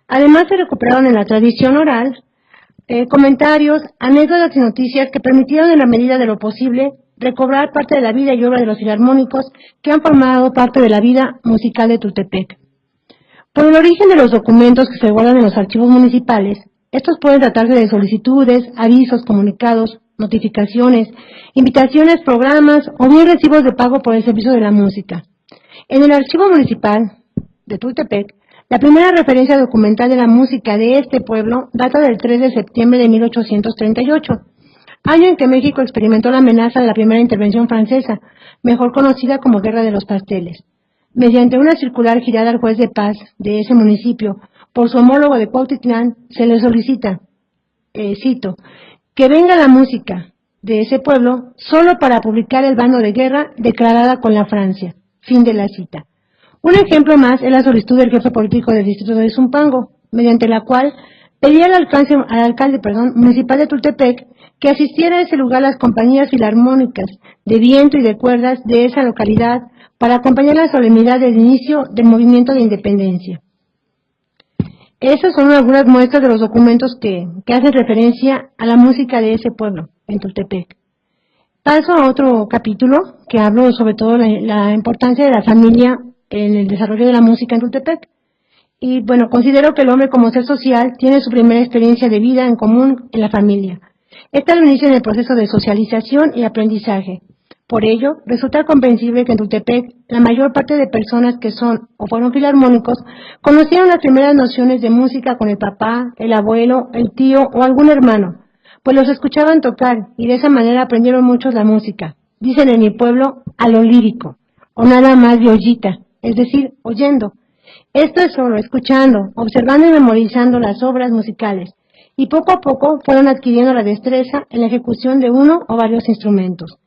Además se recuperaron en la tradición oral comentarios, anécdotas y noticias que permitieron en la medida de lo posible recobrar parte de la vida y obra de los filarmónicos que han formado parte de la vida musical de Tultepec. Por el origen de los documentos que se guardan en los archivos municipales, estos pueden tratarse de solicitudes, avisos, comunicados, notificaciones, invitaciones, programas o bien recibos de pago por el servicio de la música. En el archivo municipal de Tultepec, la primera referencia documental de la música de este pueblo data del 3 de septiembre de 1838, año en que México experimentó la amenaza de la primera intervención francesa, mejor conocida como Guerra de los Pasteles. Mediante una circular girada al juez de paz de ese municipio por su homólogo de Cuautitlán, se le solicita, cito, que venga la música de ese pueblo solo para publicar el bando de guerra declarada con la Francia. Fin de la cita. Un ejemplo más es la solicitud del jefe político del distrito de Zumpango, mediante la cual pedía al alcalde municipal de Tultepec que asistiera a ese lugar las compañías filarmónicas de viento y de cuerdas de esa localidad para acompañar la solemnidad del inicio del movimiento de independencia. Esas son algunas muestras de los documentos que hacen referencia a la música de ese pueblo, en Tultepec. Paso a otro capítulo que hablo sobre todo la importancia de la familia en el desarrollo de la música en Tultepec. Y bueno, considero que el hombre como ser social tiene su primera experiencia de vida en común en la familia. Esta lo inicia en el proceso de socialización y aprendizaje. Por ello, resulta comprensible que en Tultepec la mayor parte de personas que son o fueron filarmónicos conocieron las primeras nociones de música con el papá, el abuelo, el tío o algún hermano, pues los escuchaban tocar y de esa manera aprendieron muchos la música. Dicen en mi pueblo a lo lírico, o nada más de ollita, es decir, oyendo. Esto es solo escuchando, observando y memorizando las obras musicales, y poco a poco fueron adquiriendo la destreza en la ejecución de uno o varios instrumentos.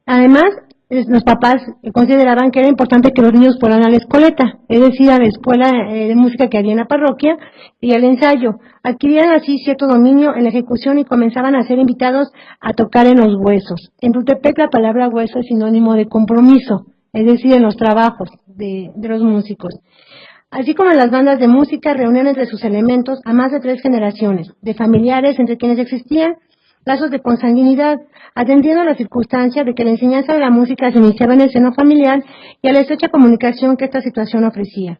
Además, los papás consideraban que era importante que los niños fueran a la escoleta, es decir, a la escuela de música que había en la parroquia y al ensayo. Adquirían así cierto dominio en la ejecución y comenzaban a ser invitados a tocar en los huesos. En Tultepec la palabra hueso es sinónimo de compromiso, es decir, en los trabajos de los músicos. Así como las bandas de música reunían entre sus elementos a más de 3 generaciones, de familiares entre quienes existían lazos de consanguinidad, atendiendo a la circunstancia de que la enseñanza de la música se iniciaba en el seno familiar y a la estrecha comunicación que esta situación ofrecía.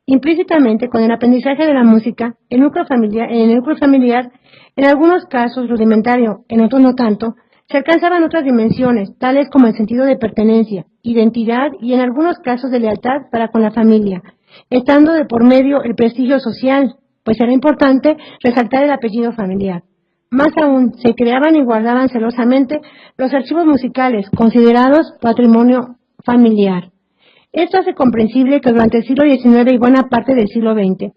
Implícitamente, con el aprendizaje de la música, en el núcleo familiar, en algunos casos rudimentario, en otros no tanto, se alcanzaban otras dimensiones, tales como el sentido de pertenencia, identidad y en algunos casos de lealtad para con la familia, estando de por medio el prestigio social, pues era importante resaltar el apellido familiar. Más aún, se creaban y guardaban celosamente los archivos musicales, considerados patrimonio familiar. Esto hace comprensible que durante el siglo XIX y buena parte del siglo XX,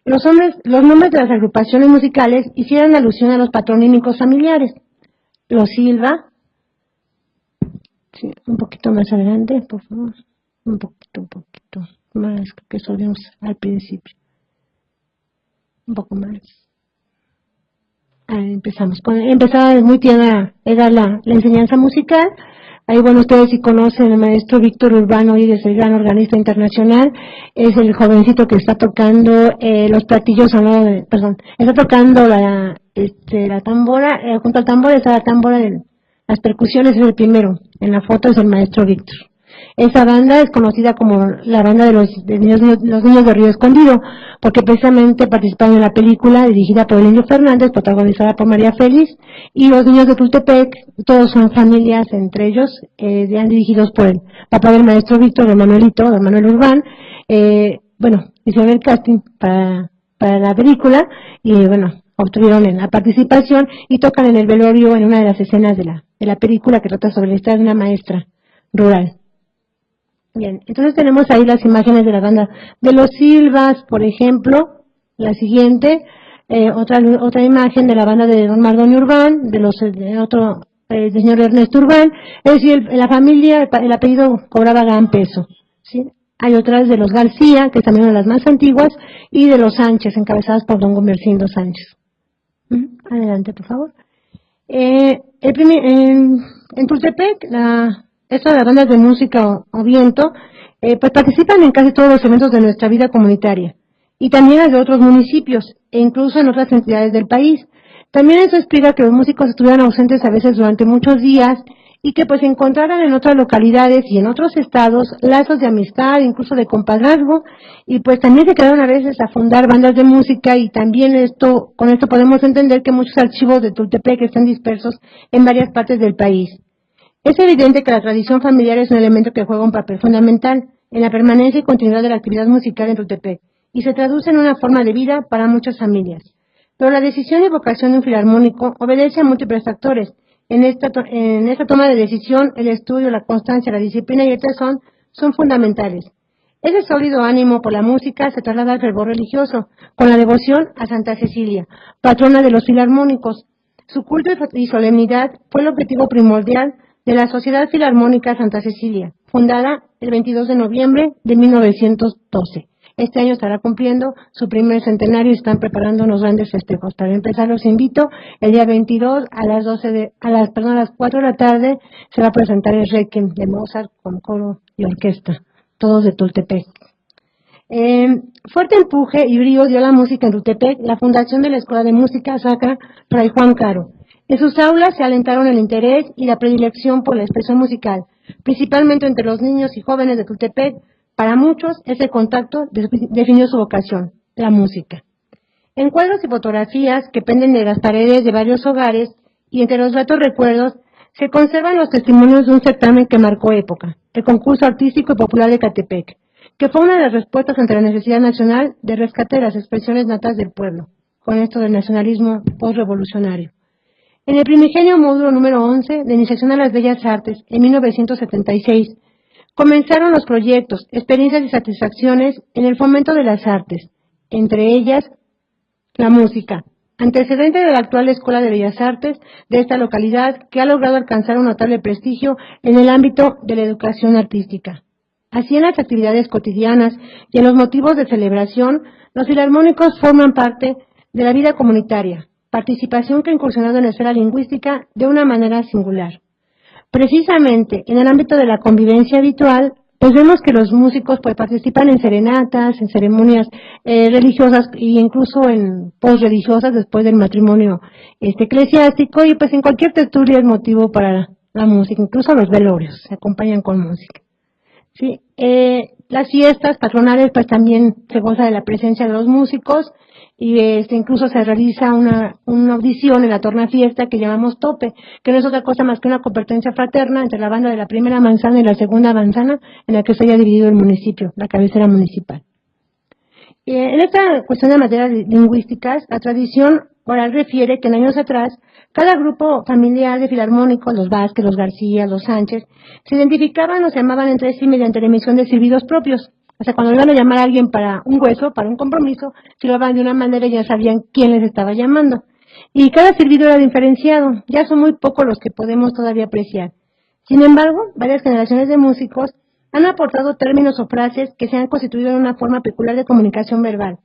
los nombres de las agrupaciones musicales hicieran alusión a los patronímicos familiares. Los Silva, sí, un poquito más adelante, por favor, un poquito más que eso vimos al principio. Un poco más. Ahí empezamos. Empezaba muy tierna, era la enseñanza musical. Ahí, bueno, ustedes sí conocen al maestro Víctor Urbano, y es el gran organista internacional, es el jovencito que está tocando los platillos, está tocando la tambora, junto al tambor está la tambora de las percusiones, es el primero, en la foto es el maestro Víctor. Esa banda es conocida como la banda de los niños de Río Escondido, porque precisamente participaron en la película dirigida por el Indio Fernández, protagonizada por María Félix, y los niños de Tultepec, todos son familias, entre ellos, eran dirigidos por el papá del maestro Víctor, don Manuel Urbán. Hicieron el casting para la película, y bueno, obtuvieron la participación, y tocan en el velorio en una de las escenas de la película, que trata sobre la historia de una maestra rural. Bien, entonces tenemos ahí las imágenes de la banda de los Silvas, por ejemplo, la siguiente, otra imagen de la banda de don Mardonio Urbán, del señor Ernesto Urbán, es decir, la familia, el apellido cobraba gran peso, ¿sí? Hay otras de los García, que es también una de las más antiguas, y de los Sánchez, encabezadas por don Gumercindo Sánchez. Adelante, por favor. En Tultepec, estas de las bandas de música o viento, pues participan en casi todos los eventos de nuestra vida comunitaria, y también las de otros municipios, e incluso en otras entidades del país. También eso explica que los músicos estuvieran ausentes a veces durante muchos días, y que pues encontraran en otras localidades y en otros estados lazos de amistad, incluso de compadrazgo, y pues también se quedaron a veces a fundar bandas de música, y también con esto podemos entender que muchos archivos de Tultepec están dispersos en varias partes del país. Es evidente que la tradición familiar es un elemento que juega un papel fundamental en la permanencia y continuidad de la actividad musical en Tultepec, y se traduce en una forma de vida para muchas familias. Pero la decisión y vocación de un filarmónico obedece a múltiples factores. En esta toma de decisión, el estudio, la constancia, la disciplina y el tesón son fundamentales. Ese sólido ánimo por la música se traslada al fervor religioso, con la devoción a Santa Cecilia, patrona de los filarmónicos. Su culto y solemnidad fue el objetivo primordial de la Sociedad Filarmónica Santa Cecilia, fundada el 22 de noviembre de 1912. Este año estará cumpliendo su primer centenario y están preparando unos grandes festejos. Para empezar, los invito, el día 22 a las 4 de la tarde se va a presentar el Requiem de Mozart con coro y orquesta, todos de Tultepec. Fuerte empuje y brío dio a la música en Tultepec la fundación de la Escuela de Música Sacra Fray Juan Caro. En sus aulas se alentaron el interés y la predilección por la expresión musical, principalmente entre los niños y jóvenes de Tultepec. Para muchos, ese contacto definió su vocación, la música. En cuadros y fotografías que penden de las paredes de varios hogares y entre los gratos recuerdos, se conservan los testimonios de un certamen que marcó época, el Concurso Artístico y Popular de Catepec, que fue una de las respuestas ante la necesidad nacional de rescate de las expresiones natas del pueblo, con esto del nacionalismo postrevolucionario. En el primigenio módulo número 11 de Iniciación a las Bellas Artes, en 1976, comenzaron los proyectos, experiencias y satisfacciones en el fomento de las artes, entre ellas la música, antecedente de la actual Escuela de Bellas Artes de esta localidad, que ha logrado alcanzar un notable prestigio en el ámbito de la educación artística. Así, en las actividades cotidianas y en los motivos de celebración, los filarmónicos forman parte de la vida comunitaria, participación que ha incursionado en la esfera lingüística de una manera singular. Precisamente en el ámbito de la convivencia habitual, pues vemos que los músicos pues participan en serenatas, en ceremonias religiosas e incluso en posreligiosas después del matrimonio eclesiástico, y pues en cualquier tertulia es motivo para la música, incluso los velorios se acompañan con música. Sí, las fiestas patronales pues también se goza de la presencia de los músicos, y incluso se realiza una audición en la tornafiesta que llamamos tope, que no es otra cosa más que una competencia fraterna entre la banda de la primera manzana y la segunda manzana, en la que se haya dividido el municipio, la cabecera municipal. En esta cuestión de materias lingüísticas, la tradición oral refiere que en años atrás, cada grupo familiar de filarmónicos, los Vázquez, los García, los Sánchez, se identificaban o se llamaban entre sí mediante la emisión de silbidos propios. O sea, cuando iban a llamar a alguien para un hueso, para un compromiso, silbaban de una manera y ya sabían quién les estaba llamando. Y cada silbido era diferenciado. Ya son muy pocos los que podemos todavía apreciar. Sin embargo, varias generaciones de músicos han aportado términos o frases que se han constituido en una forma peculiar de comunicación verbal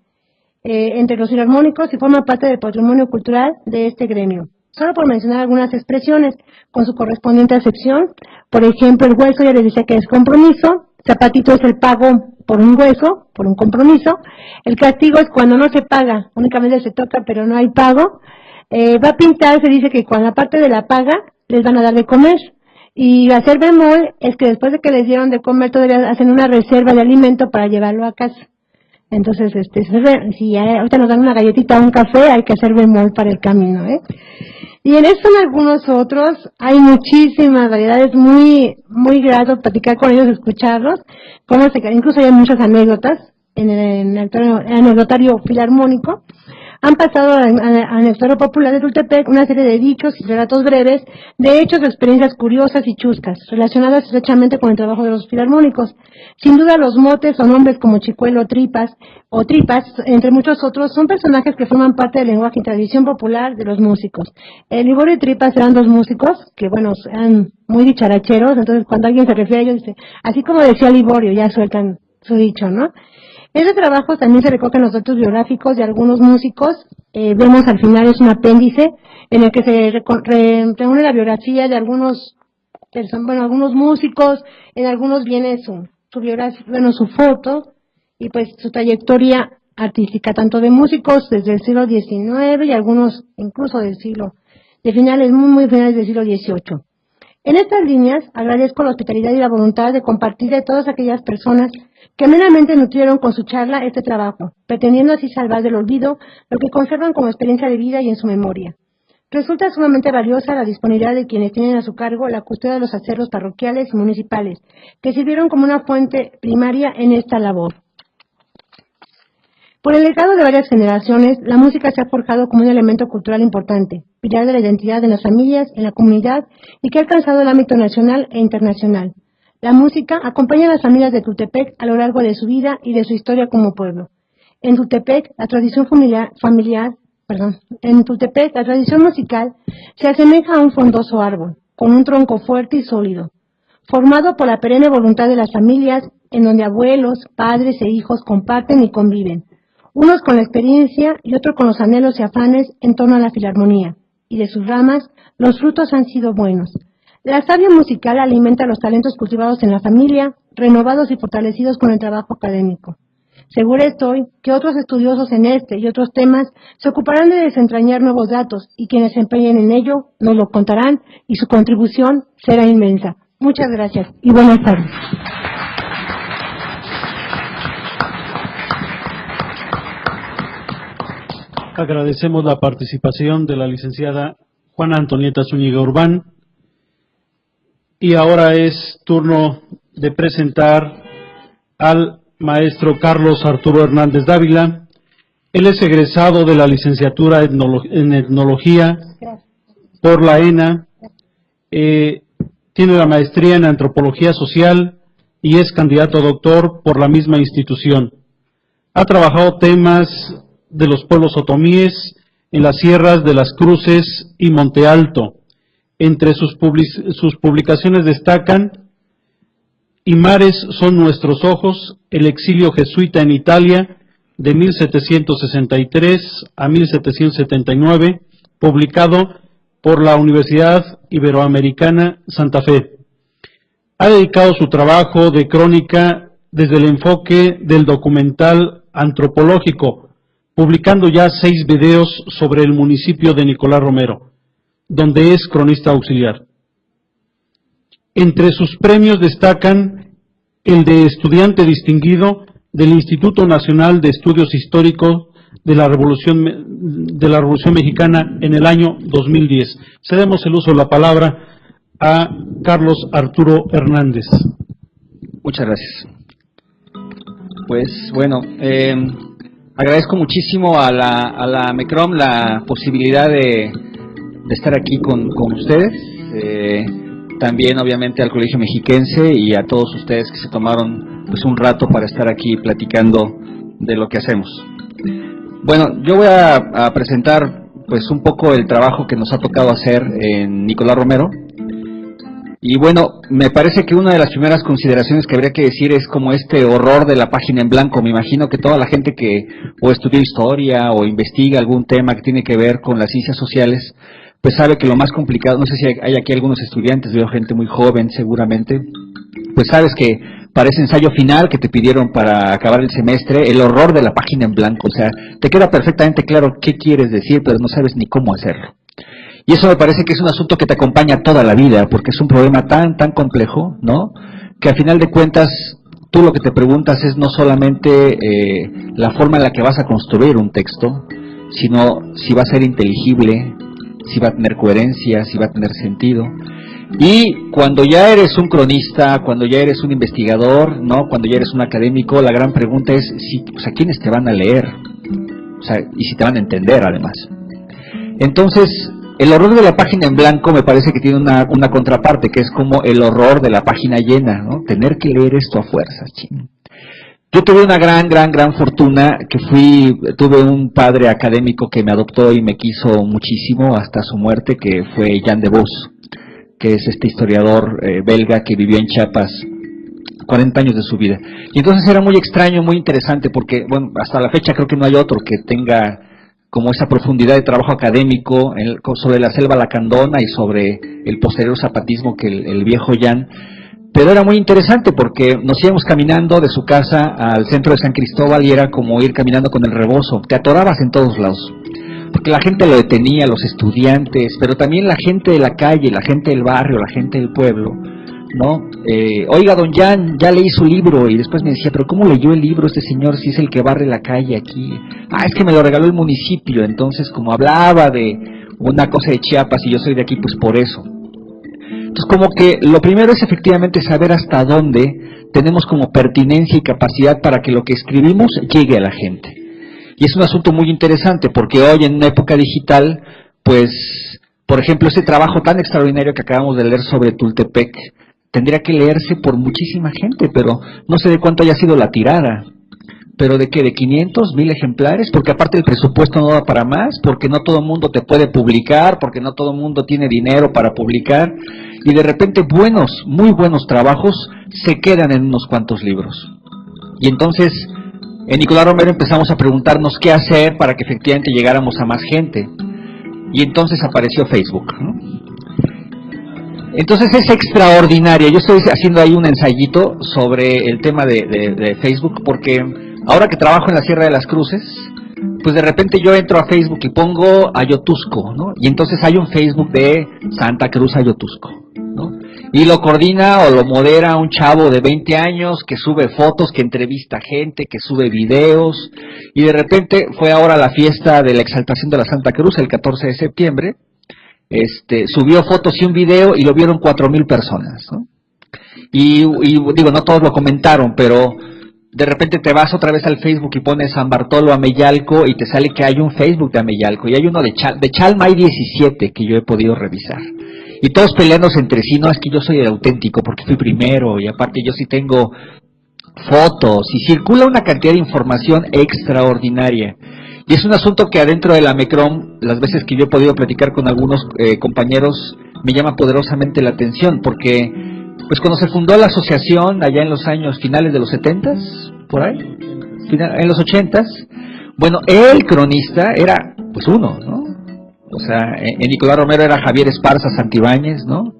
entre los filarmónicos y forma parte del patrimonio cultural de este gremio. Solo por mencionar algunas expresiones con su correspondiente acepción. Por ejemplo, el hueso ya les decía que es compromiso, zapatito es el pago por un hueso, por un compromiso. El castigo es cuando no se paga, únicamente se toca pero no hay pago. Va a pintar, se dice que cuando aparte de la paga les van a dar de comer. Y hacer bemol es que después de que les dieron de comer todavía hacen una reserva de alimento para llevarlo a casa. Entonces, si ahorita nos dan una galletita o un café, hay que hacer bemol para el camino, Y en esto en algunos otros hay muchísimas variedades, muy grato platicar con ellos, escucharlos, incluso hay muchas anécdotas en el anecdotario filarmónico. Han pasado al anecdotario popular de Tultepec una serie de dichos y relatos breves de hechos o experiencias curiosas y chuscas, relacionadas estrechamente con el trabajo de los filarmónicos. Sin duda los motes o nombres como Chicuelo o Tripas, entre muchos otros, son personajes que forman parte del lenguaje y tradición popular de los músicos. Liborio y Tripas eran dos músicos que, bueno, eran muy dicharacheros, entonces cuando alguien se refiere a ellos, dice, así como decía Liborio, ya sueltan su dicho, ¿no? En ese trabajo también se recogen los datos biográficos de algunos músicos. Vemos al final es un apéndice en el que se reúne la biografía de algunos músicos, en algunos viene su biografía, su foto y pues su trayectoria artística, tanto de músicos desde el siglo XIX y algunos incluso de finales, muy finales del siglo XVIII. En estas líneas agradezco la hospitalidad y la voluntad de compartir de todas aquellas personas que amenamente nutrieron con su charla este trabajo, pretendiendo así salvar del olvido lo que conservan como experiencia de vida y en su memoria. Resulta sumamente valiosa la disponibilidad de quienes tienen a su cargo la custodia de los acervos parroquiales y municipales, que sirvieron como una fuente primaria en esta labor. Por el legado de varias generaciones, la música se ha forjado como un elemento cultural importante, pilar de la identidad de las familias, en la comunidad y que ha alcanzado el ámbito nacional e internacional. La música acompaña a las familias de Tultepec a lo largo de su vida y de su historia como pueblo. En Tultepec, la tradición musical se asemeja a un frondoso árbol, con un tronco fuerte y sólido, formado por la perenne voluntad de las familias, en donde abuelos, padres e hijos comparten y conviven, unos con la experiencia y otros con los anhelos y afanes en torno a la filarmonía, y de sus ramas los frutos han sido buenos. La savia musical alimenta los talentos cultivados en la familia, renovados y fortalecidos con el trabajo académico. Segura estoy que otros estudiosos en este y otros temas se ocuparán de desentrañar nuevos datos y quienes se empeñen en ello nos lo contarán y su contribución será inmensa. Muchas gracias y buenas tardes. Agradecemos la participación de la licenciada Juana Antonieta Zúñiga Urbán. Y ahora es turno de presentar al maestro Carlos Arturo Hernández Dávila. Él es egresado de la licenciatura en Etnología por la ENA, tiene la maestría en Antropología Social y es candidato a doctor por la misma institución. Ha trabajado temas de los pueblos otomíes en las sierras de Las Cruces y Monte Alto. Entre sus publicaciones destacan Y mares son nuestros ojos, el exilio jesuita en Italia de 1763 a 1779, publicado por la Universidad Iberoamericana Santa Fe. Ha dedicado su trabajo de crónica desde el enfoque del documental antropológico, publicando ya 6 videos sobre el municipio de Nicolás Romero, donde es cronista auxiliar. Entre sus premios destacan el de estudiante distinguido del Instituto Nacional de Estudios Históricos de la Revolución Mexicana en el año 2010. Cedemos el uso de la palabra a Carlos Arturo Hernández. Muchas gracias. Pues bueno, Agradezco muchísimo a la MECROM la posibilidad de estar aquí con ustedes, también obviamente al Colegio Mexiquense y a todos ustedes que se tomaron pues un rato para estar aquí platicando de lo que hacemos. Bueno, yo voy a presentar pues un poco el trabajo que nos ha tocado hacer en Nicolás Romero. Y bueno, me parece que una de las primeras consideraciones que habría que decir es como este horror de la página en blanco. Me imagino que toda la gente que o estudió historia o investiga algún tema que tiene que ver con las ciencias sociales, pues sabe que lo más complicado, no sé si hay aquí algunos estudiantes, veo gente muy joven seguramente, pues sabes que para ese ensayo final que te pidieron para acabar el semestre, el horror de la página en blanco, o sea, te queda perfectamente claro qué quieres decir, pero no sabes ni cómo hacerlo. Y eso me parece que es un asunto que te acompaña toda la vida, porque es un problema tan complejo, ¿no? Que al final de cuentas, tú lo que te preguntas es no solamente la forma en la que vas a construir un texto, sino si va a ser inteligible, si va a tener coherencia, si va a tener sentido. Y cuando ya eres un cronista, cuando ya eres un investigador, ¿no? Cuando ya eres un académico, la gran pregunta es a quiénes te van a leer, o sea, y si te van a entender además. Entonces, el horror de la página en blanco me parece que tiene una contraparte, que es como el horror de la página llena, ¿no? Tener que leer esto a fuerzas, ching. Yo tuve una gran fortuna, que tuve un padre académico que me adoptó y me quiso muchísimo hasta su muerte, que fue Jan de Vos, que es este historiador belga que vivió en Chiapas 40 años de su vida. Y entonces era muy extraño, muy interesante, porque, bueno, hasta la fecha creo que no hay otro que tenga como esa profundidad de trabajo académico sobre la selva lacandona y sobre el posterior zapatismo que el viejo Jan. Pero era muy interesante porque nos íbamos caminando de su casa al centro de San Cristóbal y era como ir caminando con el rebozo, te atorabas en todos lados, porque la gente lo detenía, los estudiantes, pero también la gente de la calle, la gente del barrio, la gente del pueblo, ¿no? Oiga, don Jan, ya leí su libro, y después me decía, pero ¿cómo leyó el libro este señor si es el que barre la calle aquí? Ah, es que me lo regaló el municipio. Entonces, como hablaba de una cosa de Chiapas y yo soy de aquí, pues por eso. Entonces, como que lo primero es efectivamente saber hasta dónde tenemos como pertinencia y capacidad para que lo que escribimos llegue a la gente. Y es un asunto muy interesante, porque hoy en una época digital, pues, por ejemplo, ese trabajo tan extraordinario que acabamos de leer sobre Tultepec, tendría que leerse por muchísima gente, pero no sé de cuánto haya sido la tirada. ¿Pero de qué? ¿De 500, 1000 ejemplares? Porque aparte el presupuesto no da para más, porque no todo el mundo te puede publicar, porque no todo el mundo tiene dinero para publicar, y de repente muy buenos trabajos se quedan en unos cuantos libros. Y entonces, en Nicolás Romero empezamos a preguntarnos qué hacer para que efectivamente llegáramos a más gente. Y entonces apareció Facebook, ¿no? Entonces es extraordinario. Yo estoy haciendo ahí un ensayito sobre el tema de Facebook, porque ahora que trabajo en la Sierra de las Cruces, pues de repente yo entro a Facebook y pongo Ayotusco, ¿no? Y entonces hay un Facebook de Santa Cruz Ayotusco, ¿no? Y lo coordina o lo modera un chavo de 20 años que sube fotos, que entrevista gente, que sube videos, y de repente fue ahora la fiesta de la exaltación de la Santa Cruz, el 14 de septiembre, subió fotos y un video y lo vieron 4000 personas, ¿no? Y digo, no todos lo comentaron, pero de repente te vas otra vez al Facebook y pones San Bartolo Ameyalco y te sale que hay un Facebook de Ameyalco y hay uno de Chalma, hay 17 que yo he podido revisar. Y todos peleándose entre sí, no, es que yo soy el auténtico porque fui primero y aparte yo sí tengo fotos y circula una cantidad de información extraordinaria. Y es un asunto que adentro de la MECROM, las veces que yo he podido platicar con algunos compañeros, me llama poderosamente la atención, porque pues cuando se fundó la asociación, allá en los años finales de los 70s, por ahí, en los 80s, bueno, el cronista era pues uno, ¿no? O sea, en Nicolás Romero era Javier Esparza Santibáñez, ¿no?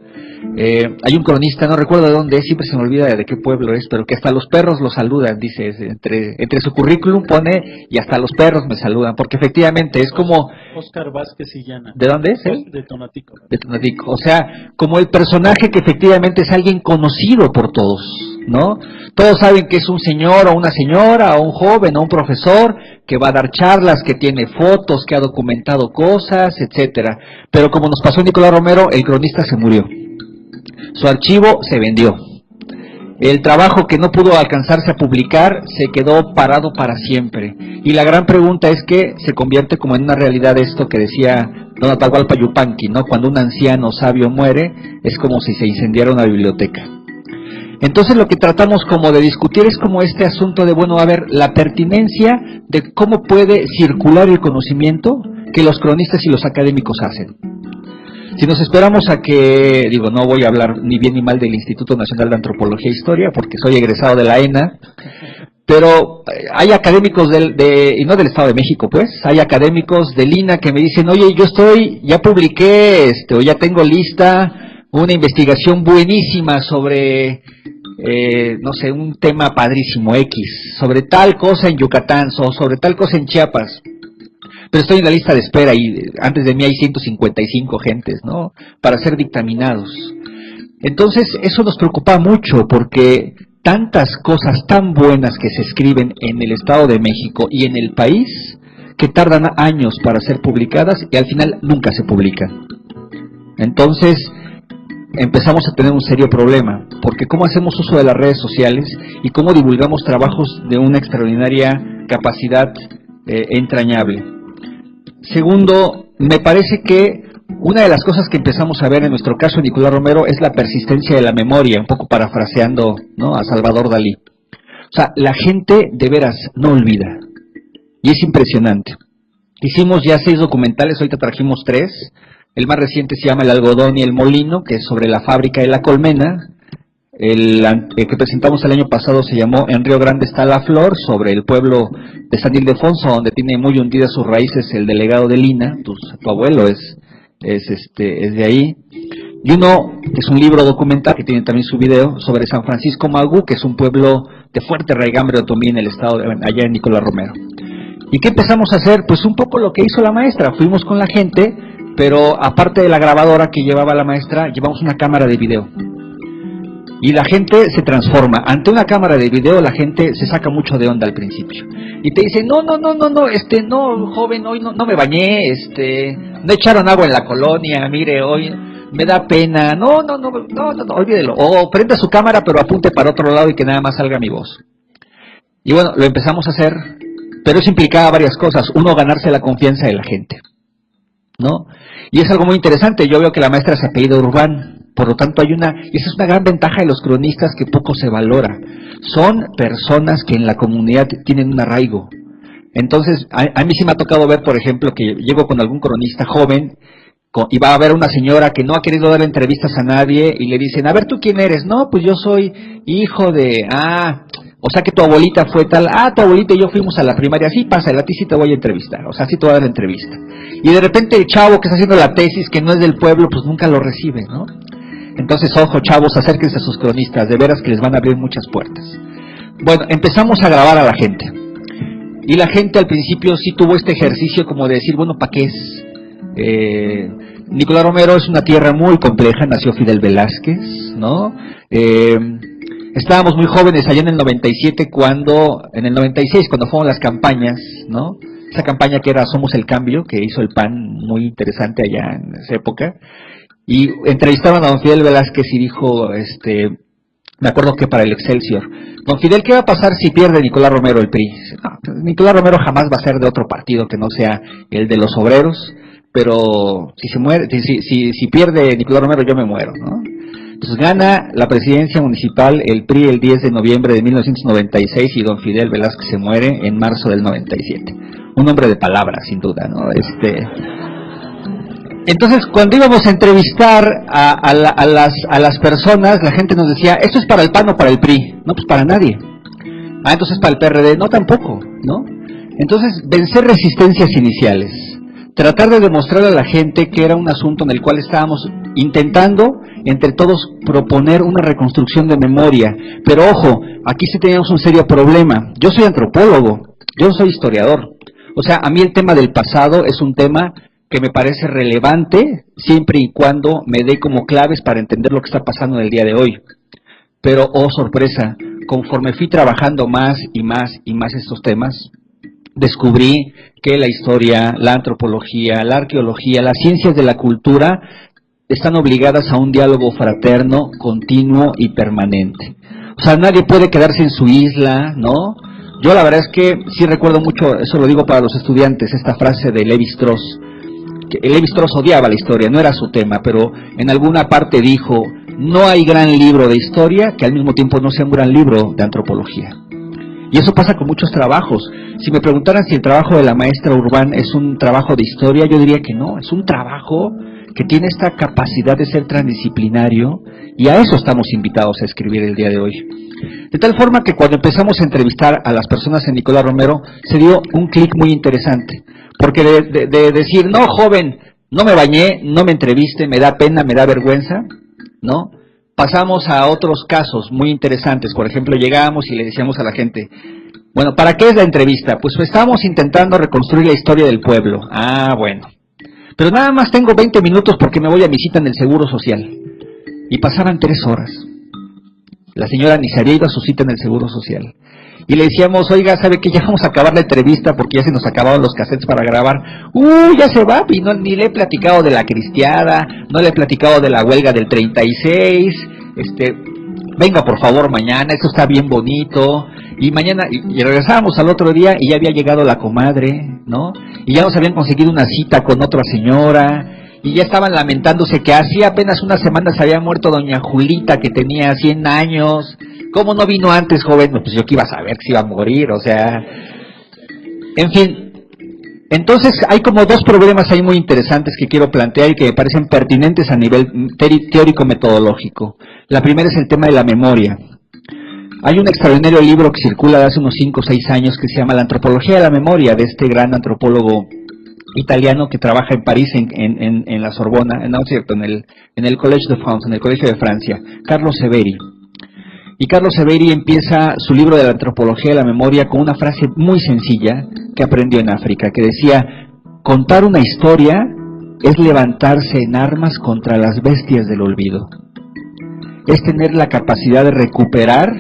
Hay un cronista, no recuerdo de dónde es, siempre se me olvida de qué pueblo es, pero que hasta los perros lo saludan, dice, entre su currículum pone, y hasta los perros me saludan, porque efectivamente es como... Óscar Vázquez y Llana. ¿De dónde es él? De Tonatico. De Tonatico, o sea, como el personaje que efectivamente es alguien conocido por todos, ¿no? Todos saben que es un señor o una señora, o un joven o un profesor, que va a dar charlas, que tiene fotos, que ha documentado cosas, etcétera. Pero como nos pasó a Nicolás Romero, el cronista se murió. Su archivo se vendió. el trabajo que no pudo alcanzarse a publicar se quedó parado para siempre. Y la gran pregunta es que se convierte como en una realidad esto que decía don Atahualpa Yupanqui, ¿no? Cuando un anciano sabio muere, es como si se incendiara una biblioteca. Entonces lo que tratamos como de discutir es como este asunto de, bueno, a ver, la pertinencia de cómo puede circular el conocimiento que los cronistas y los académicos hacen. Si nos esperamos a que, digo, no voy a hablar ni bien ni mal del Instituto Nacional de Antropología e Historia, porque soy egresado de la ENA, pero hay académicos y no del Estado de México, pues, hay académicos del INA que me dicen, oye, ya publiqué, o ya tengo lista una investigación buenísima sobre, no sé, un tema padrísimo X, sobre tal cosa en Yucatán, o sobre tal cosa en Chiapas. Pero estoy en la lista de espera y antes de mí hay 155 gentes, ¿no?, para ser dictaminados. Entonces, eso nos preocupa mucho porque tantas cosas tan buenas que se escriben en el Estado de México y en el país, que tardan años para ser publicadas y al final nunca se publican. Entonces, empezamos a tener un serio problema, porque cómo hacemos uso de las redes sociales y cómo divulgamos trabajos de una extraordinaria capacidad entrañable. Segundo, me parece que una de las cosas que empezamos a ver en nuestro caso, Nicolás Romero, es la persistencia de la memoria, un poco parafraseando, ¿no?, a Salvador Dalí. O sea, la gente de veras no olvida, y es impresionante. Hicimos ya 6 documentales, ahorita trajimos 3, el más reciente se llama El algodón y el molino, que es sobre la fábrica de la colmena. El que presentamos el año pasado se llamó En Río Grande está la flor, sobre el pueblo de San Ildefonso, donde tiene muy hundidas sus raíces el delegado de Lina, tu abuelo es de ahí. Y uno es un libro documental que tiene también su video sobre San Francisco Magú, que es un pueblo de fuerte raigambre otomí en el estado allá en Nicolás Romero. ¿Y qué empezamos a hacer? Pues un poco lo que hizo la maestra, fuimos con la gente, pero aparte de la grabadora que llevaba la maestra, llevamos una cámara de video. Y la gente se transforma. Ante una cámara de video la gente se saca mucho de onda al principio. Y te dice, no, joven, hoy no me bañé, no echaron agua en la colonia, mire, hoy me da pena, no, olvídelo. O prenda su cámara pero apunte para otro lado y que nada más salga mi voz. Y bueno, lo empezamos a hacer, pero eso implicaba varias cosas. Uno, ganarse la confianza de la gente, ¿no? Y es algo muy interesante. Yo veo que la maestra se apellida Urbán. Por lo tanto, y esa es una gran ventaja de los cronistas que poco se valora. Son personas que en la comunidad tienen un arraigo. Entonces, a mí sí me ha tocado ver, por ejemplo, que llego con algún cronista joven y va a ver una señora que no ha querido dar entrevistas a nadie y le dicen, a ver, ¿tú quién eres? No, pues yo soy hijo de... o sea que tu abuelita fue tal, tu abuelita y yo fuimos a la primaria, sí, pásale, a ti sí te voy a entrevistar, o sea, sí te voy a dar la entrevista. Y de repente el chavo que está haciendo la tesis, que no es del pueblo, pues nunca lo recibe, ¿no? Entonces, ojo, chavos, acérquense a sus cronistas, de veras que les van a abrir muchas puertas. Bueno, empezamos a grabar a la gente. Y la gente al principio sí tuvo este ejercicio como de decir, bueno, ¿para qué es? Nicolás Romero es una tierra muy compleja, nació Fidel Velázquez, ¿no? Estábamos muy jóvenes allá en el 97 en el 96 cuando fueron las campañas, ¿no? Esa campaña que era Somos el Cambio, que hizo el PAN, muy interesante allá en esa época. Y entrevistaban a don Fidel Velázquez y dijo, me acuerdo que para el Excelsior, don Fidel, ¿qué va a pasar si pierde Nicolás Romero el PRI? No, Nicolás Romero jamás va a ser de otro partido que no sea el de los obreros, pero si pierde Nicolás Romero yo me muero, ¿no? Entonces gana la presidencia municipal el PRI el 10 de noviembre de 1996 y don Fidel Velázquez se muere en marzo del 97. Un hombre de palabra, sin duda, ¿no? Entonces, cuando íbamos a entrevistar a las personas, la gente nos decía, ¿esto es para el PAN o para el PRI? No, pues para nadie. Entonces para el PRD, no, tampoco, ¿no? Entonces, vencer resistencias iniciales. Tratar de demostrar a la gente que era un asunto en el cual estábamos intentando, entre todos, proponer una reconstrucción de memoria. Pero ojo, aquí sí teníamos un serio problema. Yo soy antropólogo, yo no soy historiador. O sea, a mí el tema del pasado es un tema que me parece relevante siempre y cuando me dé como claves para entender lo que está pasando en el día de hoy. Pero, oh sorpresa, conforme fui trabajando más y más estos temas, descubrí que la historia, la antropología, la arqueología, las ciencias de la cultura están obligadas a un diálogo fraterno, continuo y permanente. O sea, nadie puede quedarse en su isla, ¿no? Yo la verdad es que sí recuerdo mucho, eso lo digo para los estudiantes, esta frase de Lévi-Strauss, que Lévi-Strauss odiaba la historia, no era su tema, pero en alguna parte dijo, no hay gran libro de historia que al mismo tiempo no sea un gran libro de antropología. Y eso pasa con muchos trabajos. Si me preguntaran si el trabajo de la maestra Urbán es un trabajo de historia, yo diría que no, es un trabajo que tiene esta capacidad de ser transdisciplinario, y a eso estamos invitados a escribir el día de hoy. De tal forma que cuando empezamos a entrevistar a las personas en Nicolás Romero, se dio un clic muy interesante, porque de decir, no, joven, no me bañé, no me entreviste, me da pena, me da vergüenza, ¿no? Pasamos a otros casos muy interesantes. Por ejemplo, llegamos y le decíamos a la gente, bueno, ¿para qué es la entrevista? Pues estamos intentando reconstruir la historia del pueblo. Ah, bueno. Pero nada más tengo 20 minutos porque me voy a mi cita en el Seguro Social. Y pasaban 3 horas. La señora ni se había ido a su cita en el Seguro Social. Y le decíamos, oiga, ¿sabe qué? Ya vamos a acabar la entrevista porque ya se nos acabaron los cassettes para grabar. Ya se va, y no, ni le he platicado de la cristiada, no le he platicado de la huelga del 36, venga por favor mañana, eso está bien bonito. Y mañana, y regresábamos al otro día y ya había llegado la comadre, ¿no? Y ya nos habían conseguido una cita con otra señora, y ya estaban lamentándose que hacía apenas unas semanas había muerto doña Julita, que tenía 100 años. ¿Cómo no vino antes, joven? Pues yo que iba a saber que se iba a morir, o sea... En fin, entonces hay como 2 problemas ahí muy interesantes que quiero plantear y que me parecen pertinentes a nivel teórico-metodológico. La primera es el tema de la memoria. Hay un extraordinario libro que circula de hace unos 5 o 6 años que se llama La antropología de la memoria, de este gran antropólogo italiano que trabaja en París, en la Sorbona, no es cierto, en el Collège de France, en el Colegio de Francia, Carlos Severi. Y Carlos Severi empieza su libro de la antropología de la memoria con una frase muy sencilla que aprendió en África, que decía, contar una historia es levantarse en armas contra las bestias del olvido. Es tener la capacidad de recuperar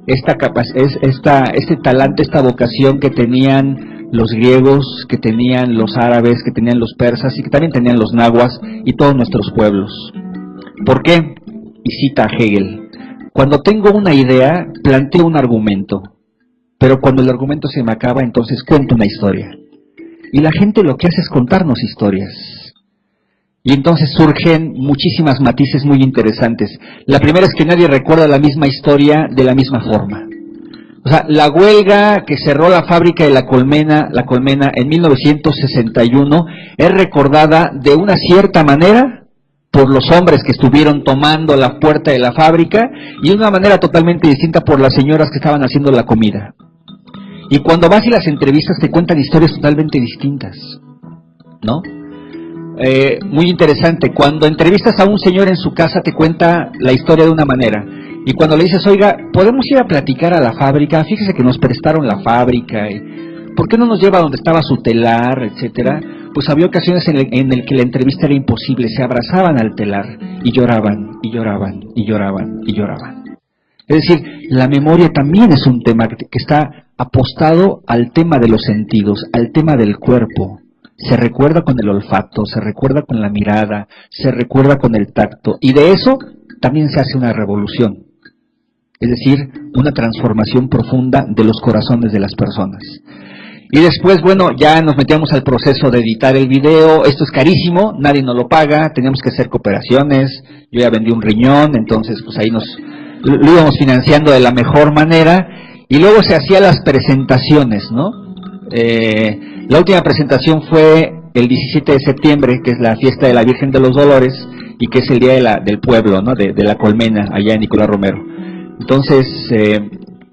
este talante, esta vocación que tenían los griegos, que tenían los árabes, que tenían los persas y que también tenían los nahuas y todos nuestros pueblos. ¿Por qué? Y cita a Hegel. Cuando tengo una idea, planteo un argumento, pero cuando el argumento se me acaba, entonces cuento una historia. Y la gente lo que hace es contarnos historias. Y entonces surgen muchísimas matices muy interesantes. La primera es que nadie recuerda la misma historia de la misma forma. O sea, la huelga que cerró la fábrica de la colmena en 1961 es recordada de una cierta manera por los hombres que estuvieron tomando la puerta de la fábrica y de una manera totalmente distinta por las señoras que estaban haciendo la comida. Y cuando vas y las entrevistas te cuentan historias totalmente distintas, ¿no? Muy interesante, cuando entrevistas a un señor en su casa te cuenta la historia de una manera, y cuando le dices, oiga, ¿podemos ir a platicar a la fábrica? Fíjese que nos prestaron la fábrica, ¿por qué no nos lleva donde estaba su telar, etcétera? Pues había ocasiones en el que la entrevista era imposible, se abrazaban al telar y lloraban, y lloraban, y lloraban, y lloraban. Es decir, la memoria también es un tema que está apostado al tema de los sentidos, al tema del cuerpo. Se recuerda con el olfato, se recuerda con la mirada, se recuerda con el tacto, y de eso también se hace una revolución. Es decir, una transformación profunda de los corazones de las personas. Y después, bueno, ya nos metíamos al proceso de editar el video. Esto es carísimo, nadie nos lo paga, teníamos que hacer cooperaciones. Yo ya vendí un riñón, entonces pues ahí lo íbamos financiando de la mejor manera. Y luego se hacían las presentaciones, ¿no? La última presentación fue el 17 de septiembre, que es la fiesta de la Virgen de los Dolores, y que es el día del pueblo, ¿no? De la colmena, allá en Nicolás Romero. Entonces,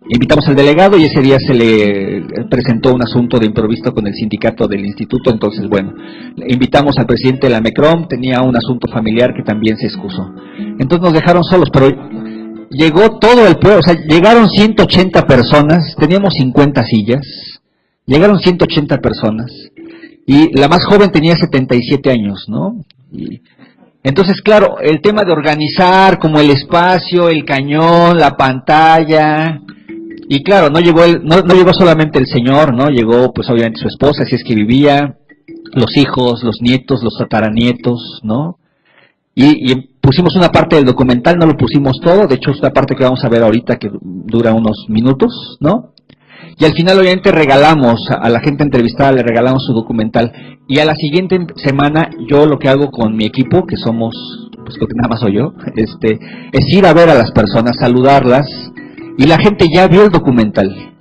invitamos al delegado y ese día se le presentó un asunto de improviso con el sindicato del instituto. Entonces, bueno, invitamos al presidente de la MECROM, tenía un asunto familiar que también se excusó. Entonces nos dejaron solos, pero llegó todo el pueblo, o sea, llegaron 180 personas, teníamos 50 sillas, llegaron 180 personas, y la más joven tenía 77 años, ¿no? Entonces, claro, el tema de organizar como el espacio, el cañón, la pantalla, y claro, no llegó solamente el señor, ¿no? Llegó pues obviamente su esposa, si es que vivía, los hijos, los nietos, los tataranietos, ¿no? Y pusimos una parte del documental, no lo pusimos todo, de hecho es la parte que vamos a ver ahorita que dura unos minutos, ¿no? Y al final obviamente regalamos, a la gente entrevistada le regalamos su documental. Y a la siguiente semana yo lo que hago con mi equipo, que somos, pues creo que nada más soy yo, es ir a ver a las personas, saludarlas, y la gente ya vio el documental.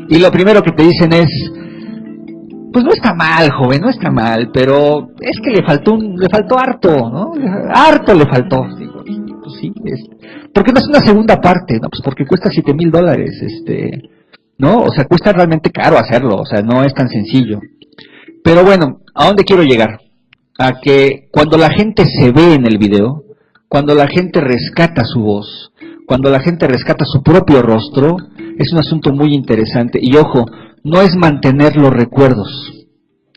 Y lo primero que te dicen es, pues no está mal, joven, no está mal, pero es que le faltó harto, ¿no? Harto le faltó. Digo, pues sí, ¿por qué no es una segunda parte? No, pues porque cuesta $7,000, ¿no? O sea, cuesta realmente caro hacerlo, o sea, no es tan sencillo. Pero bueno, ¿a dónde quiero llegar? A que cuando la gente se ve en el video, cuando la gente rescata su voz, cuando la gente rescata su propio rostro, es un asunto muy interesante. Y ojo, no es mantener los recuerdos.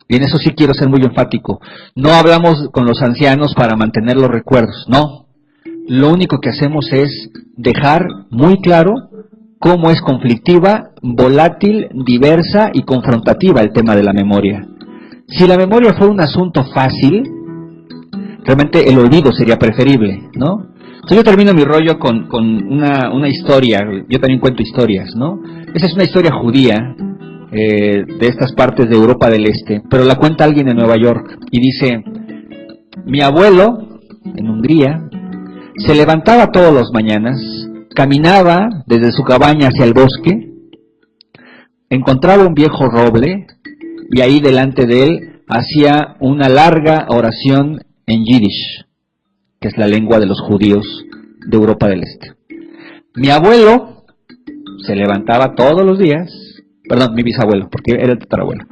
Y en eso sí quiero ser muy enfático. No hablamos con los ancianos para mantener los recuerdos, no. Lo único que hacemos es dejar muy claro cómo es conflictiva, volátil, diversa y confrontativa el tema de la memoria. Si la memoria fuera un asunto fácil, realmente el olvido sería preferible, ¿no? Entonces yo termino mi rollo con una historia, yo también cuento historias, ¿no? Esa es una historia judía, de estas partes de Europa del Este, pero la cuenta alguien en Nueva York, y dice, mi abuelo, en Hungría, se levantaba todas las mañanas, caminaba desde su cabaña hacia el bosque, encontraba un viejo roble, y ahí delante de él hacía una larga oración en Yiddish, que es la lengua de los judíos de Europa del Este. Mi abuelo se levantaba todos los días, perdón, mi bisabuelo, porque era el tatarabuelo.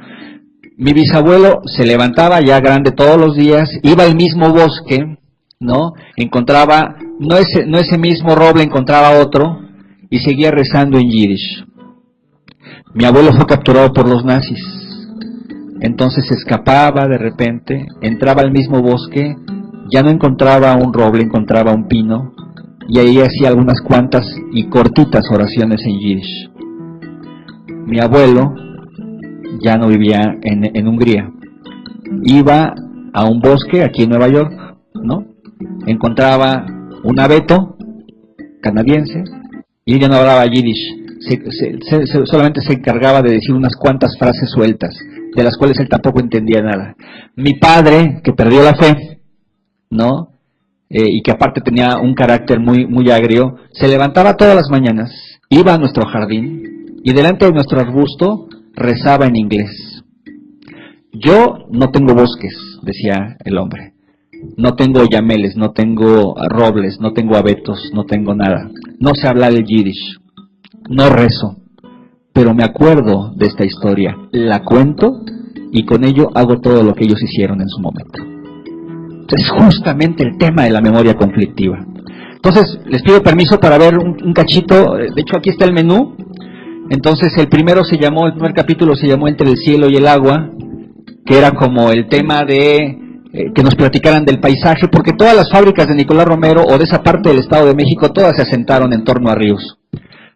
Mi bisabuelo se levantaba ya grande todos los días, iba al mismo bosque, ¿no? Encontraba, no ese mismo roble, encontraba otro, y seguía rezando en Yiddish. Mi abuelo fue capturado por los nazis. Entonces se escapaba de repente, entraba al mismo bosque, ya no encontraba un roble, encontraba un pino, y ahí hacía algunas cuantas y cortitas oraciones en Yiddish. Mi abuelo ya no vivía en Hungría, iba a un bosque aquí en Nueva York, ¿no? Encontraba un abeto canadiense, y ella no hablaba Yiddish, solamente se encargaba de decir unas cuantas frases sueltas, de las cuales él tampoco entendía nada. Mi padre, que perdió la fe, ¿no? Y que aparte tenía un carácter muy, muy agrio, se levantaba todas las mañanas, iba a nuestro jardín, y delante de nuestro arbusto rezaba en inglés. Yo no tengo bosques, decía el hombre. No tengo yameles, no tengo robles, no tengo abetos, no tengo nada. No sé hablar el Yiddish. No rezo. Pero me acuerdo de esta historia, la cuento y con ello hago todo lo que ellos hicieron en su momento. Es justamente el tema de la memoria conflictiva. Entonces, les pido permiso para ver un cachito. De hecho, aquí está el menú. Entonces, el primer capítulo se llamó Entre el cielo y el agua, que era como el tema de que nos platicaran del paisaje, porque todas las fábricas de Nicolás Romero o de esa parte del Estado de México, todas se asentaron en torno a ríos.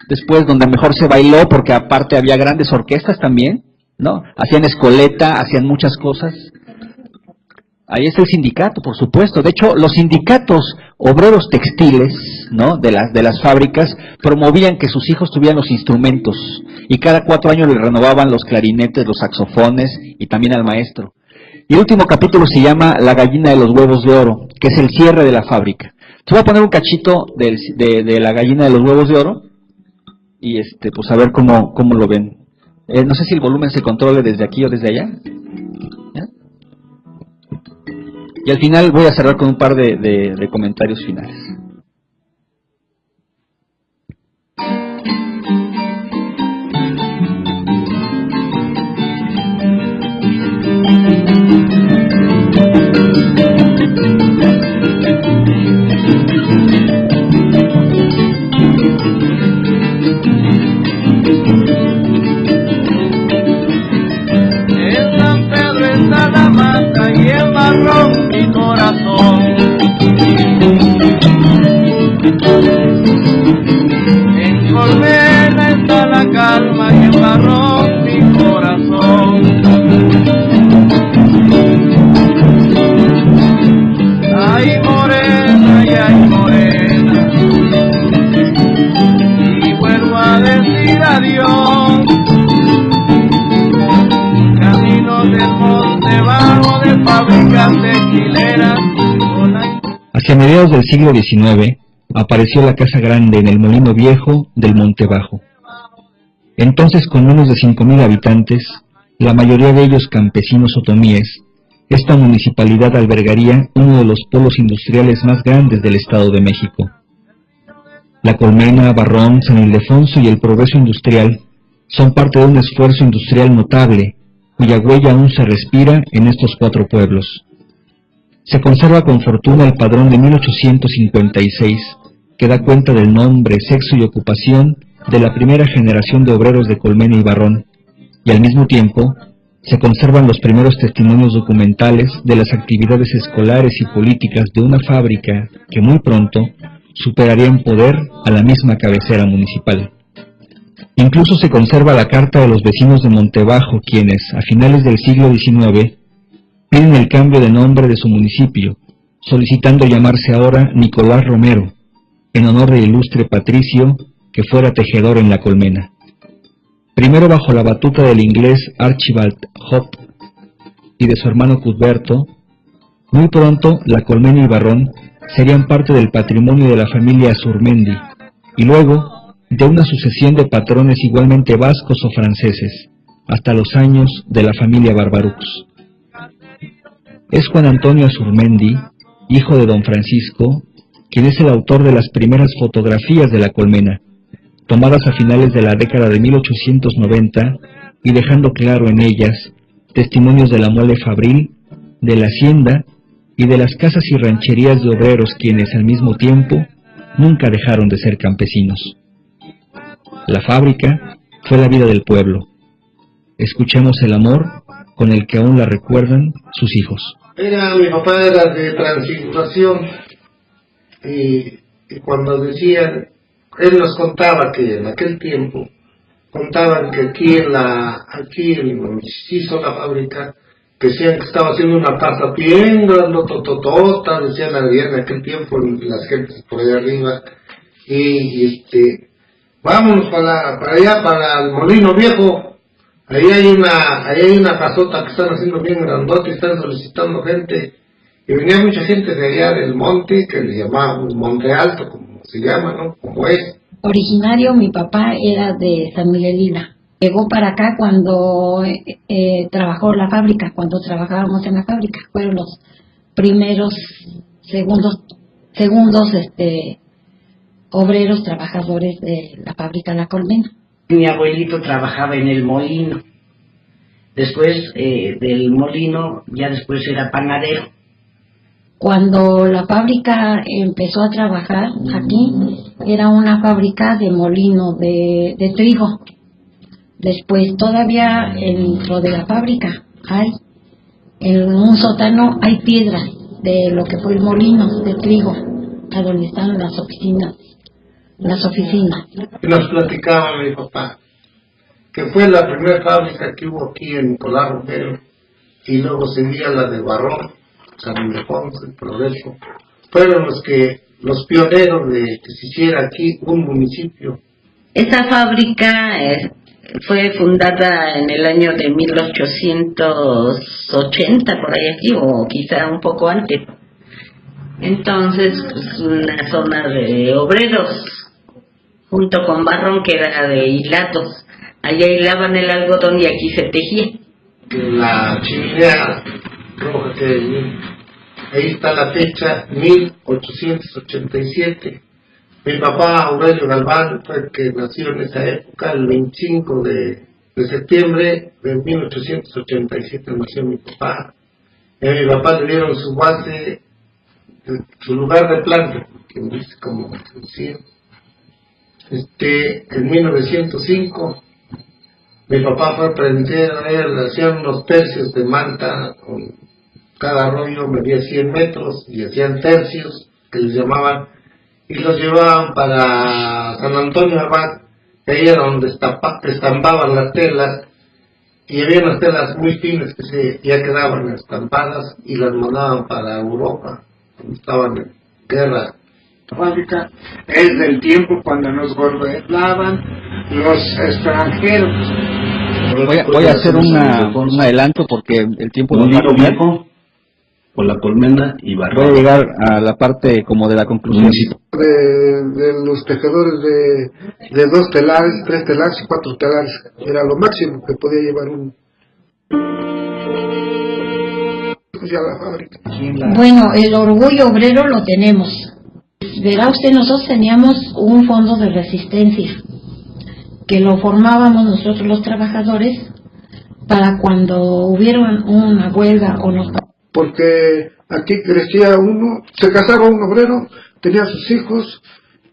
Después, donde mejor se bailó, porque aparte había grandes orquestas también, ¿no? Hacían escoleta, hacían muchas cosas. Ahí está el sindicato, por supuesto. De hecho, los sindicatos obreros textiles, ¿no? de las fábricas, promovían que sus hijos tuvieran los instrumentos, y cada 4 años le renovaban los clarinetes, los saxofones, y también al maestro. Y el último capítulo se llama La gallina de los huevos de oro, que es el cierre de la fábrica. Te voy a poner un cachito de La gallina de los huevos de oro, y pues a ver cómo lo ven. No sé si el volumen se controle desde aquí o desde allá. ¿Ya? Y al final voy a cerrar con un par de comentarios finales. Y el marrón mi corazón. Hacia mediados del siglo XIX apareció la Casa Grande en el Molino Viejo del Monte Bajo. Entonces, con menos de 5,000 habitantes, la mayoría de ellos campesinos otomíes, esta municipalidad albergaría uno de los polos industriales más grandes del Estado de México. La Colmena, Barrón, San Ildefonso y el Progreso Industrial son parte de un esfuerzo industrial notable, cuya huella aún se respira en estos 4 pueblos. Se conserva con fortuna el padrón de 1856, que da cuenta del nombre, sexo y ocupación de la primera generación de obreros de Colmena y Barrón, y al mismo tiempo se conservan los primeros testimonios documentales de las actividades escolares y políticas de una fábrica que muy pronto superaría en poder a la misma cabecera municipal. Incluso se conserva la carta de los vecinos de Montebajo, quienes, a finales del siglo XIX, piden el cambio de nombre de su municipio, solicitando llamarse ahora Nicolás Romero, en honor del ilustre patricio que fuera tejedor en la Colmena. Primero bajo la batuta del inglés Archibald Hope y de su hermano Cuthberto, muy pronto la Colmena y Barrón serían parte del patrimonio de la familia Azurmendi, y luego de una sucesión de patrones igualmente vascos o franceses, hasta los años de la familia Barbarux. Es Juan Antonio Azurmendi, hijo de don Francisco, quien es el autor de las primeras fotografías de la Colmena, tomadas a finales de la década de 1890 y dejando claro en ellas testimonios de la mole fabril, de la hacienda y de las casas y rancherías de obreros quienes al mismo tiempo nunca dejaron de ser campesinos. La fábrica fue la vida del pueblo. Escuchemos el amor con el que aún la recuerdan sus hijos. Mi papá era de Transfiguración y cuando decían, él nos contaba que en aquel tiempo contaban que aquí donde se hizo la fábrica, decían que estaba haciendo una casa bien grandototota, decían en aquel tiempo las gentes por allá arriba, y vámonos para allá, para el Molino Viejo. Ahí hay una casota que están haciendo bien grandota y están solicitando gente. Y venía mucha gente de allá del monte, que le llamaban Monte Alto, como se llama, ¿no? Como es. Originario, mi papá era de San Miguelina. Llegó para acá cuando trabajó la fábrica, cuando trabajábamos en la fábrica. Fueron los primeros, segundos obreros trabajadores de la fábrica La Colmena. Mi abuelito trabajaba en el molino. Después del molino, ya después era panadero. Cuando la fábrica empezó a trabajar aquí, era una fábrica de molino de trigo. Después todavía dentro de la fábrica en un sótano hay piedras de lo que fue el molino de trigo, a donde están las oficinas. Y nos platicaba mi papá que fue la primera fábrica que hubo aquí en Nicolás Romero, y luego seguía la de Barrón, San Ildefonso, el Progreso. Fueron los pioneros de que se hiciera aquí un municipio. Esta fábrica fue fundada en el año de 1880, por ahí aquí, o quizá un poco antes. Entonces, una zona de obreros, junto con Barrón, que era de hilados. Allá hilaban el algodón y aquí se tejía. La chimenea roja que ahí está la fecha, 1887. Mi papá, Aurelio Galván, fue el que nació en esa época, el 25 de septiembre de 1887 nació mi papá. Y a mi papá le dieron su base, su lugar de planta, que dice como decía. En 1905, mi papá fue prendero, hacían unos tercios de manta, cada rollo medía 100 metros, y hacían tercios, que les llamaban, y los llevaban para San Antonio Abad, que ahí era donde estampaban las telas, y había unas telas muy finas que ya quedaban estampadas, y las mandaban para Europa, cuando estaban en guerra. La fábrica es del tiempo cuando nos gobernaban los extranjeros. Voy a hacer un adelanto porque el tiempo nos va a comer. por La Colmena y Barranca. Voy a llegar a la parte como de la conclusión. De los tejedores de 2 telares, 3 telares y 4 telares. Era lo máximo que podía llevar uno. Ya la fábrica. Bueno, el orgullo obrero lo tenemos. Verá usted, nosotros teníamos un fondo de resistencia que lo formábamos nosotros los trabajadores para cuando hubiera una huelga o no. Porque aquí crecía uno, se casaba un obrero, tenía sus hijos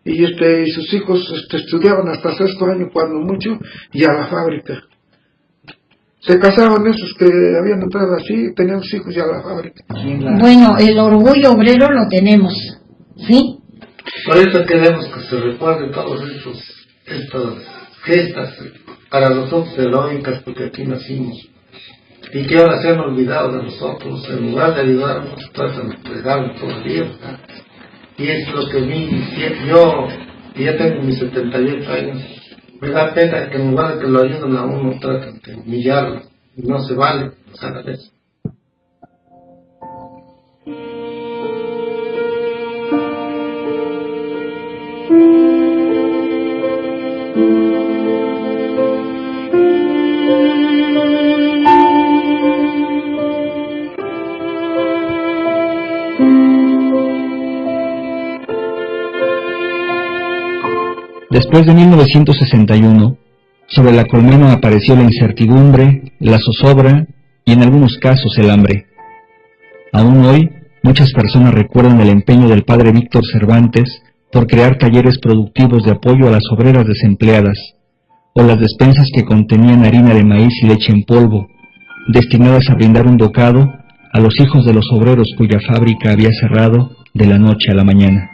y sus hijos estudiaban hasta 6º año cuando mucho y a la fábrica. Se casaban esos que habían entrado así, tenían sus hijos y a la fábrica. Bueno, el orgullo obrero lo tenemos, ¿sí? Por eso queremos que se recuerden todos estas gestas para nosotros heroicas, porque aquí nacimos. Y que ahora se han olvidado de nosotros, en lugar de ayudarnos, tratan de fregarnos todavía. Y es lo que yo ya tengo mis 78 años, me da pena que en lugar de que lo ayuden a uno, tratan de humillarlo. No se vale, cada vez. Después de 1961, sobre La Colmena apareció la incertidumbre, la zozobra y en algunos casos el hambre. Aún hoy, muchas personas recuerdan el empeño del padre Víctor Cervantes por crear talleres productivos de apoyo a las obreras desempleadas, o las despensas que contenían harina de maíz y leche en polvo, destinadas a brindar un bocado a los hijos de los obreros cuya fábrica había cerrado de la noche a la mañana.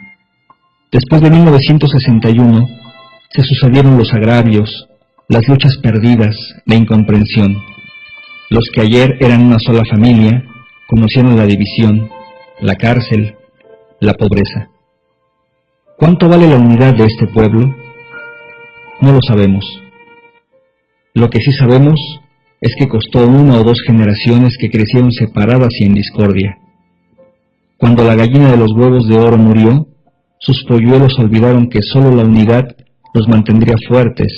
Después de 1961, se sucedieron los agravios, las luchas perdidas, la incomprensión. Los que ayer eran una sola familia, conocieron la división, la cárcel, la pobreza. ¿Cuánto vale la unidad de este pueblo? No lo sabemos. Lo que sí sabemos es que costó 1 o 2 generaciones que crecieron separadas y en discordia. Cuando la gallina de los huevos de oro murió, sus polluelos olvidaron que solo la unidad los mantendría fuertes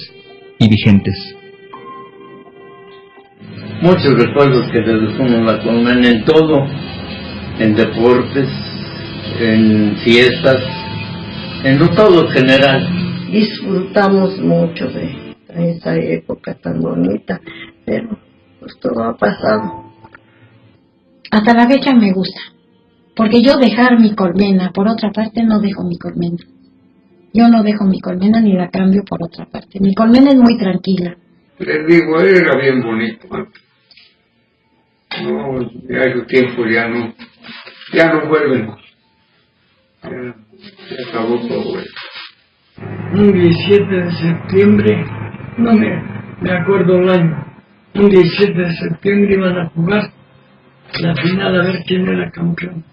y vigentes. Muchos recuerdos que desde uno La Colmena en todo, en deportes, en fiestas, en todo en general. Disfrutamos mucho de esa época tan bonita, pero pues todo ha pasado. Hasta la fecha me gusta, porque yo dejar mi colmena, por otra parte no dejo mi colmena. Yo no dejo mi colmena ni la cambio por otra parte. Mi colmena es muy tranquila. Les digo, era bien bonito. No, ya esos tiempos ya no vuelven. Ya acabó todo eso. Un 17 de septiembre, no me acuerdo el año, un 17 de septiembre iban a jugar la final a ver quién era campeón.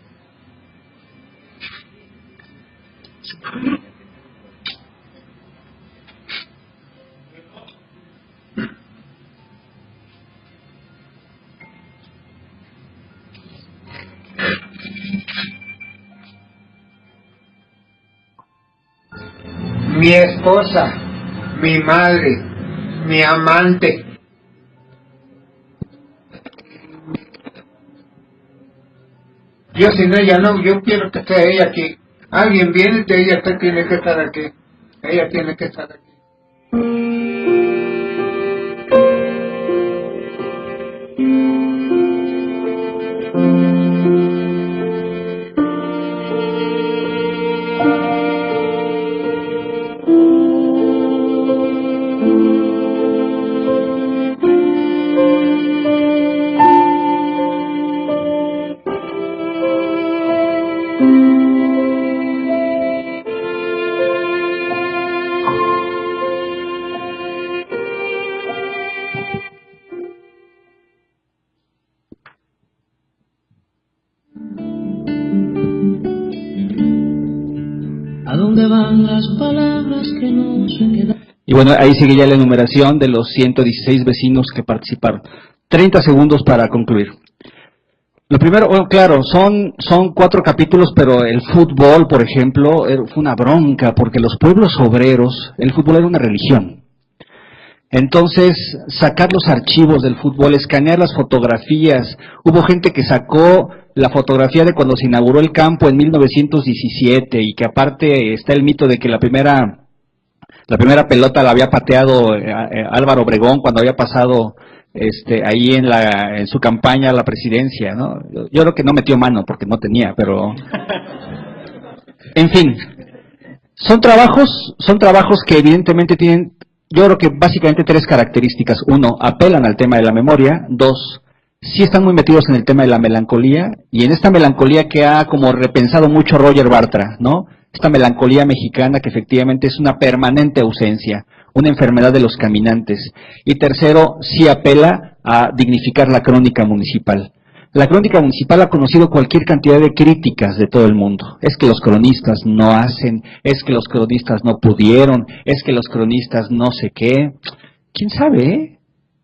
Mi esposa, mi madre, mi amante. Yo sin ella no, yo quiero que esté ella aquí. Alguien viene y ella tiene que estar aquí. Ella tiene que estar aquí. Y bueno, ahí sigue ya la enumeración de los 116 vecinos que participaron. 30 segundos para concluir. Lo primero, bueno, claro, son 4 capítulos, pero el fútbol, por ejemplo, fue una bronca, porque los pueblos obreros, el fútbol era una religión. Entonces, sacar los archivos del fútbol, escanear las fotografías. Hubo gente que sacó la fotografía de cuando se inauguró el campo en 1917 y que aparte está el mito de que la primera pelota la había pateado Álvaro Obregón cuando había pasado ahí en su campaña a la presidencia, ¿no? Yo creo que no metió mano porque no tenía, pero en fin, son trabajos que evidentemente tienen, yo creo que básicamente 3 características. 1, apelan al tema de la memoria. 2, sí están muy metidos en el tema de la melancolía, y en esta melancolía que ha como repensado mucho Roger Bartra, ¿no? Esta melancolía mexicana que efectivamente es una permanente ausencia, una enfermedad de los caminantes. Y tercero, sí apela a dignificar la crónica municipal. La crónica municipal ha conocido cualquier cantidad de críticas de todo el mundo. Es que los cronistas no hacen, es que los cronistas no pudieron, es que los cronistas no sé qué. ¿Quién sabe, eh?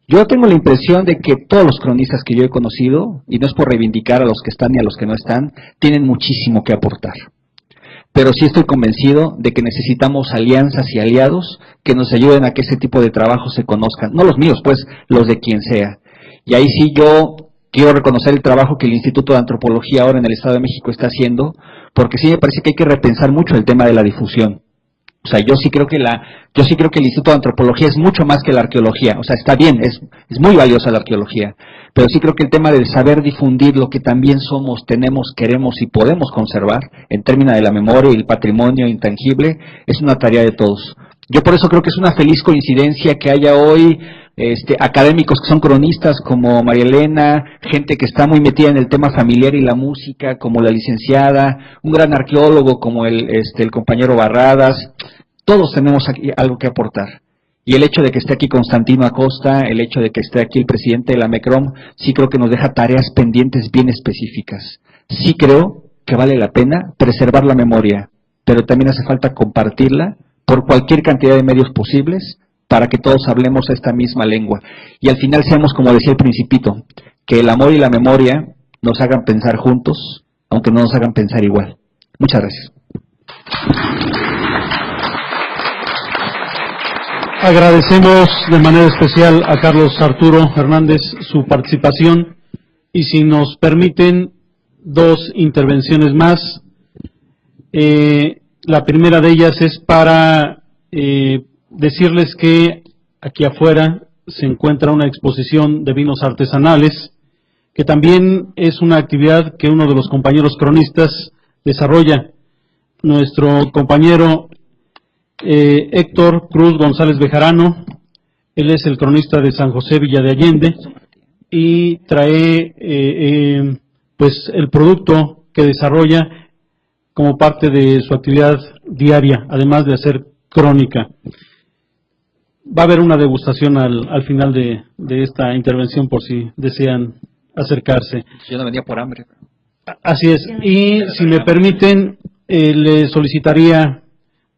Yo tengo la impresión de que todos los cronistas que yo he conocido, y no es por reivindicar a los que están y a los que no están, tienen muchísimo que aportar. Pero sí estoy convencido de que necesitamos alianzas y aliados que nos ayuden a que ese tipo de trabajos se conozcan. No los míos, pues, los de quien sea. Y ahí sí yo quiero reconocer el trabajo que el Instituto de Antropología ahora en el Estado de México está haciendo, porque sí me parece que hay que repensar mucho el tema de la difusión. O sea, yo sí creo que el Instituto de Antropología es mucho más que la arqueología. O sea, está bien, es muy valiosa la arqueología, pero sí creo que el tema del saber difundir lo que también somos, tenemos, queremos y podemos conservar, en términos de la memoria y el patrimonio intangible, es una tarea de todos. Yo por eso creo que es una feliz coincidencia que haya hoy académicos que son cronistas como María Elena, gente que está muy metida en el tema familiar y la música como la licenciada, un gran arqueólogo como el compañero Barradas. Todos tenemos aquí algo que aportar. Y el hecho de que esté aquí Constantino Acosta, el hecho de que esté aquí el presidente de la MECROM, sí creo que nos deja tareas pendientes bien específicas. Sí creo que vale la pena preservar la memoria, pero también hace falta compartirla por cualquier cantidad de medios posibles para que todos hablemos esta misma lengua. Y al final seamos, como decía el Principito, que el amor y la memoria nos hagan pensar juntos, aunque no nos hagan pensar igual. Muchas gracias. Agradecemos de manera especial a Carlos Arturo Hernández su participación, y si nos permiten 2 intervenciones más. La primera de ellas es para decirles que aquí afuera se encuentra una exposición de vinos artesanales, que también es una actividad que uno de los compañeros cronistas desarrolla. Nuestro compañero Héctor Cruz González Bejarano, él es el cronista de San José Villa de Allende, y trae pues el producto que desarrolla como parte de su actividad diaria, además de hacer crónica. Va a haber una degustación al final de esta intervención por si desean acercarse. Yo no venía por hambre. Así es. Y si me permiten, le solicitaría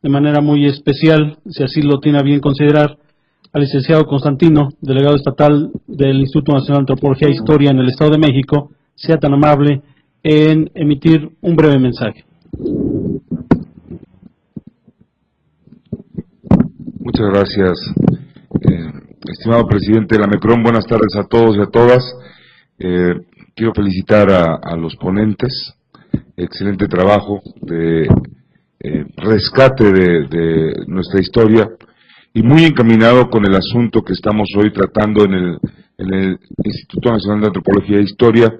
de manera muy especial, si así lo tiene a bien considerar, al licenciado Constantino, delegado estatal del Instituto Nacional de Antropología e Historia en el Estado de México, sea tan amable en emitir un breve mensaje. Muchas gracias, estimado presidente de la MECROM. Buenas tardes a todos y a todas. Quiero felicitar a los ponentes. Excelente trabajo de rescate de nuestra historia, y muy encaminado con el asunto que estamos hoy tratando en el Instituto Nacional de Antropología e Historia,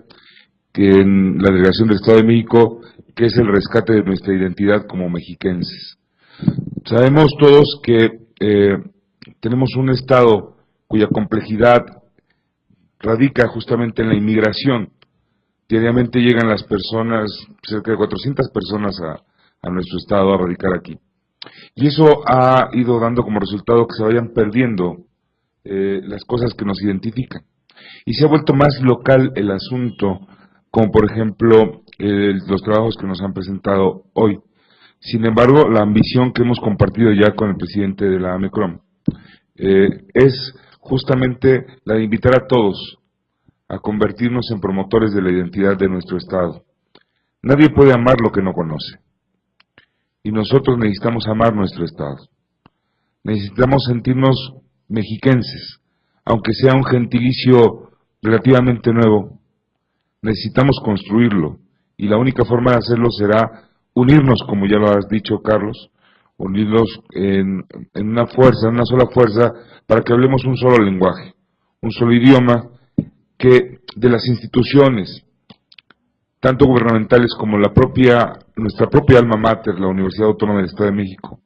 que en la Delegación del Estado de México, que es el rescate de nuestra identidad como mexiquenses. Sabemos todos que tenemos un Estado cuya complejidad radica justamente en la inmigración. Diariamente llegan las personas, cerca de 400 personas a nuestro Estado a radicar aquí. Y eso ha ido dando como resultado que se vayan perdiendo las cosas que nos identifican. Y se ha vuelto más local el asunto, como por ejemplo los trabajos que nos han presentado hoy. Sin embargo, la ambición que hemos compartido ya con el presidente de la MECROM es justamente la de invitar a todos a convertirnos en promotores de la identidad de nuestro Estado. Nadie puede amar lo que no conoce. Y nosotros necesitamos amar nuestro Estado. Necesitamos sentirnos mexiquenses, aunque sea un gentilicio relativamente nuevo. Necesitamos construirlo, y la única forma de hacerlo será unirnos, como ya lo has dicho, Carlos, unirnos en una fuerza, en una sola fuerza, para que hablemos un solo lenguaje, un solo idioma, que de las instituciones, tanto gubernamentales como nuestra propia alma mater, la Universidad Autónoma del Estado de México,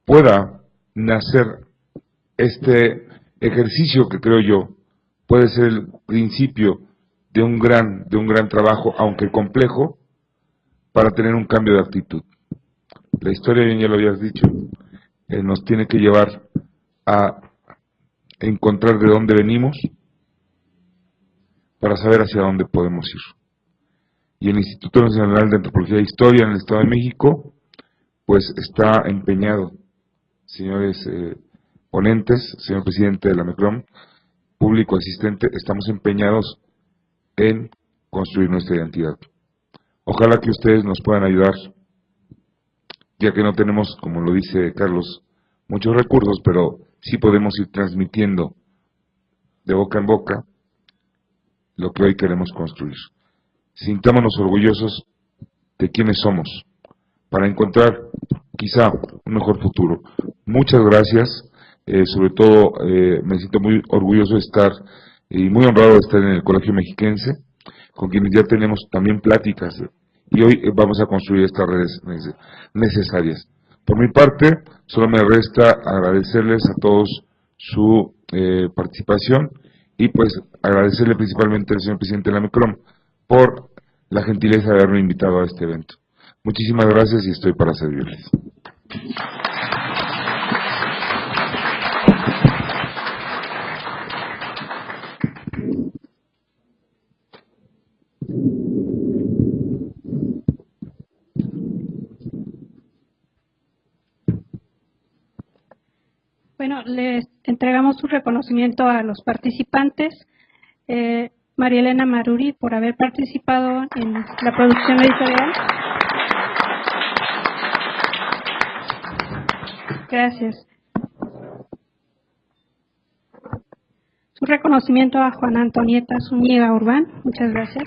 pueda nacer este ejercicio que creo yo puede ser el principio de un gran trabajo, aunque complejo, para tener un cambio de actitud. La historia, bien ya lo habías dicho, nos tiene que llevar a encontrar de dónde venimos para saber hacia dónde podemos ir. Y el Instituto Nacional de Antropología e Historia en el Estado de México, pues está empeñado, señores ponentes, señor presidente de la MECROM, público asistente, estamos empeñados en construir nuestra identidad. Ojalá que ustedes nos puedan ayudar, ya que no tenemos, como lo dice Carlos, muchos recursos, pero sí podemos ir transmitiendo de boca en boca lo que hoy queremos construir. Sintámonos orgullosos de quienes somos, para encontrar quizá un mejor futuro. Muchas gracias, sobre todo me siento muy orgulloso de estar y muy honrado de estar en el Colegio Mexiquense, con quienes ya tenemos también pláticas, y hoy vamos a construir estas redes necesarias. Por mi parte, solo me resta agradecerles a todos su participación, y pues agradecerle principalmente al señor presidente de la MECROM por la gentileza de haberme invitado a este evento. Muchísimas gracias y estoy para servirles. Bueno, les entregamos un reconocimiento a los participantes. María Elena Maruri, por haber participado en la producción editorial. Gracias. Un reconocimiento a Juana Antonieta Zúñiga Urbán. Muchas gracias.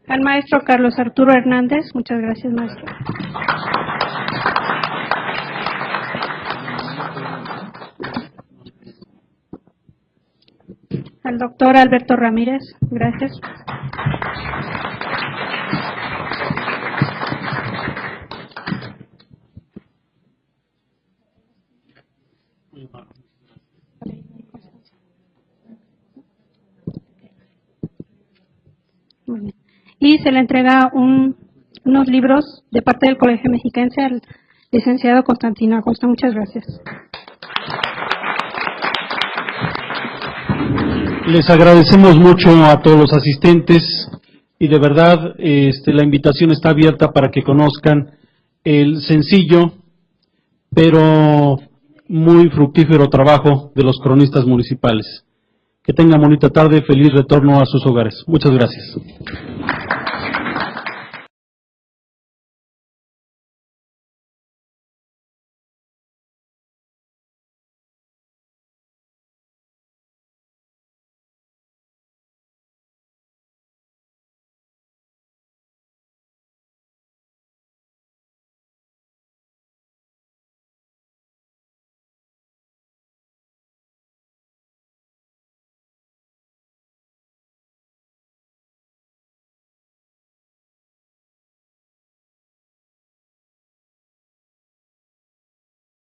Al maestro Carlos Arturo Hernández. Muchas gracias, maestro. Al doctor Alberto Ramírez, gracias. Muy bien. Y se le entrega unos libros de parte del Colegio Mexiquense al licenciado Constantino Acosta. Muchas gracias. Les agradecemos mucho a todos los asistentes y de verdad la invitación está abierta para que conozcan el sencillo pero muy fructífero trabajo de los cronistas municipales. Que tengan bonita tarde, feliz retorno a sus hogares. Muchas gracias.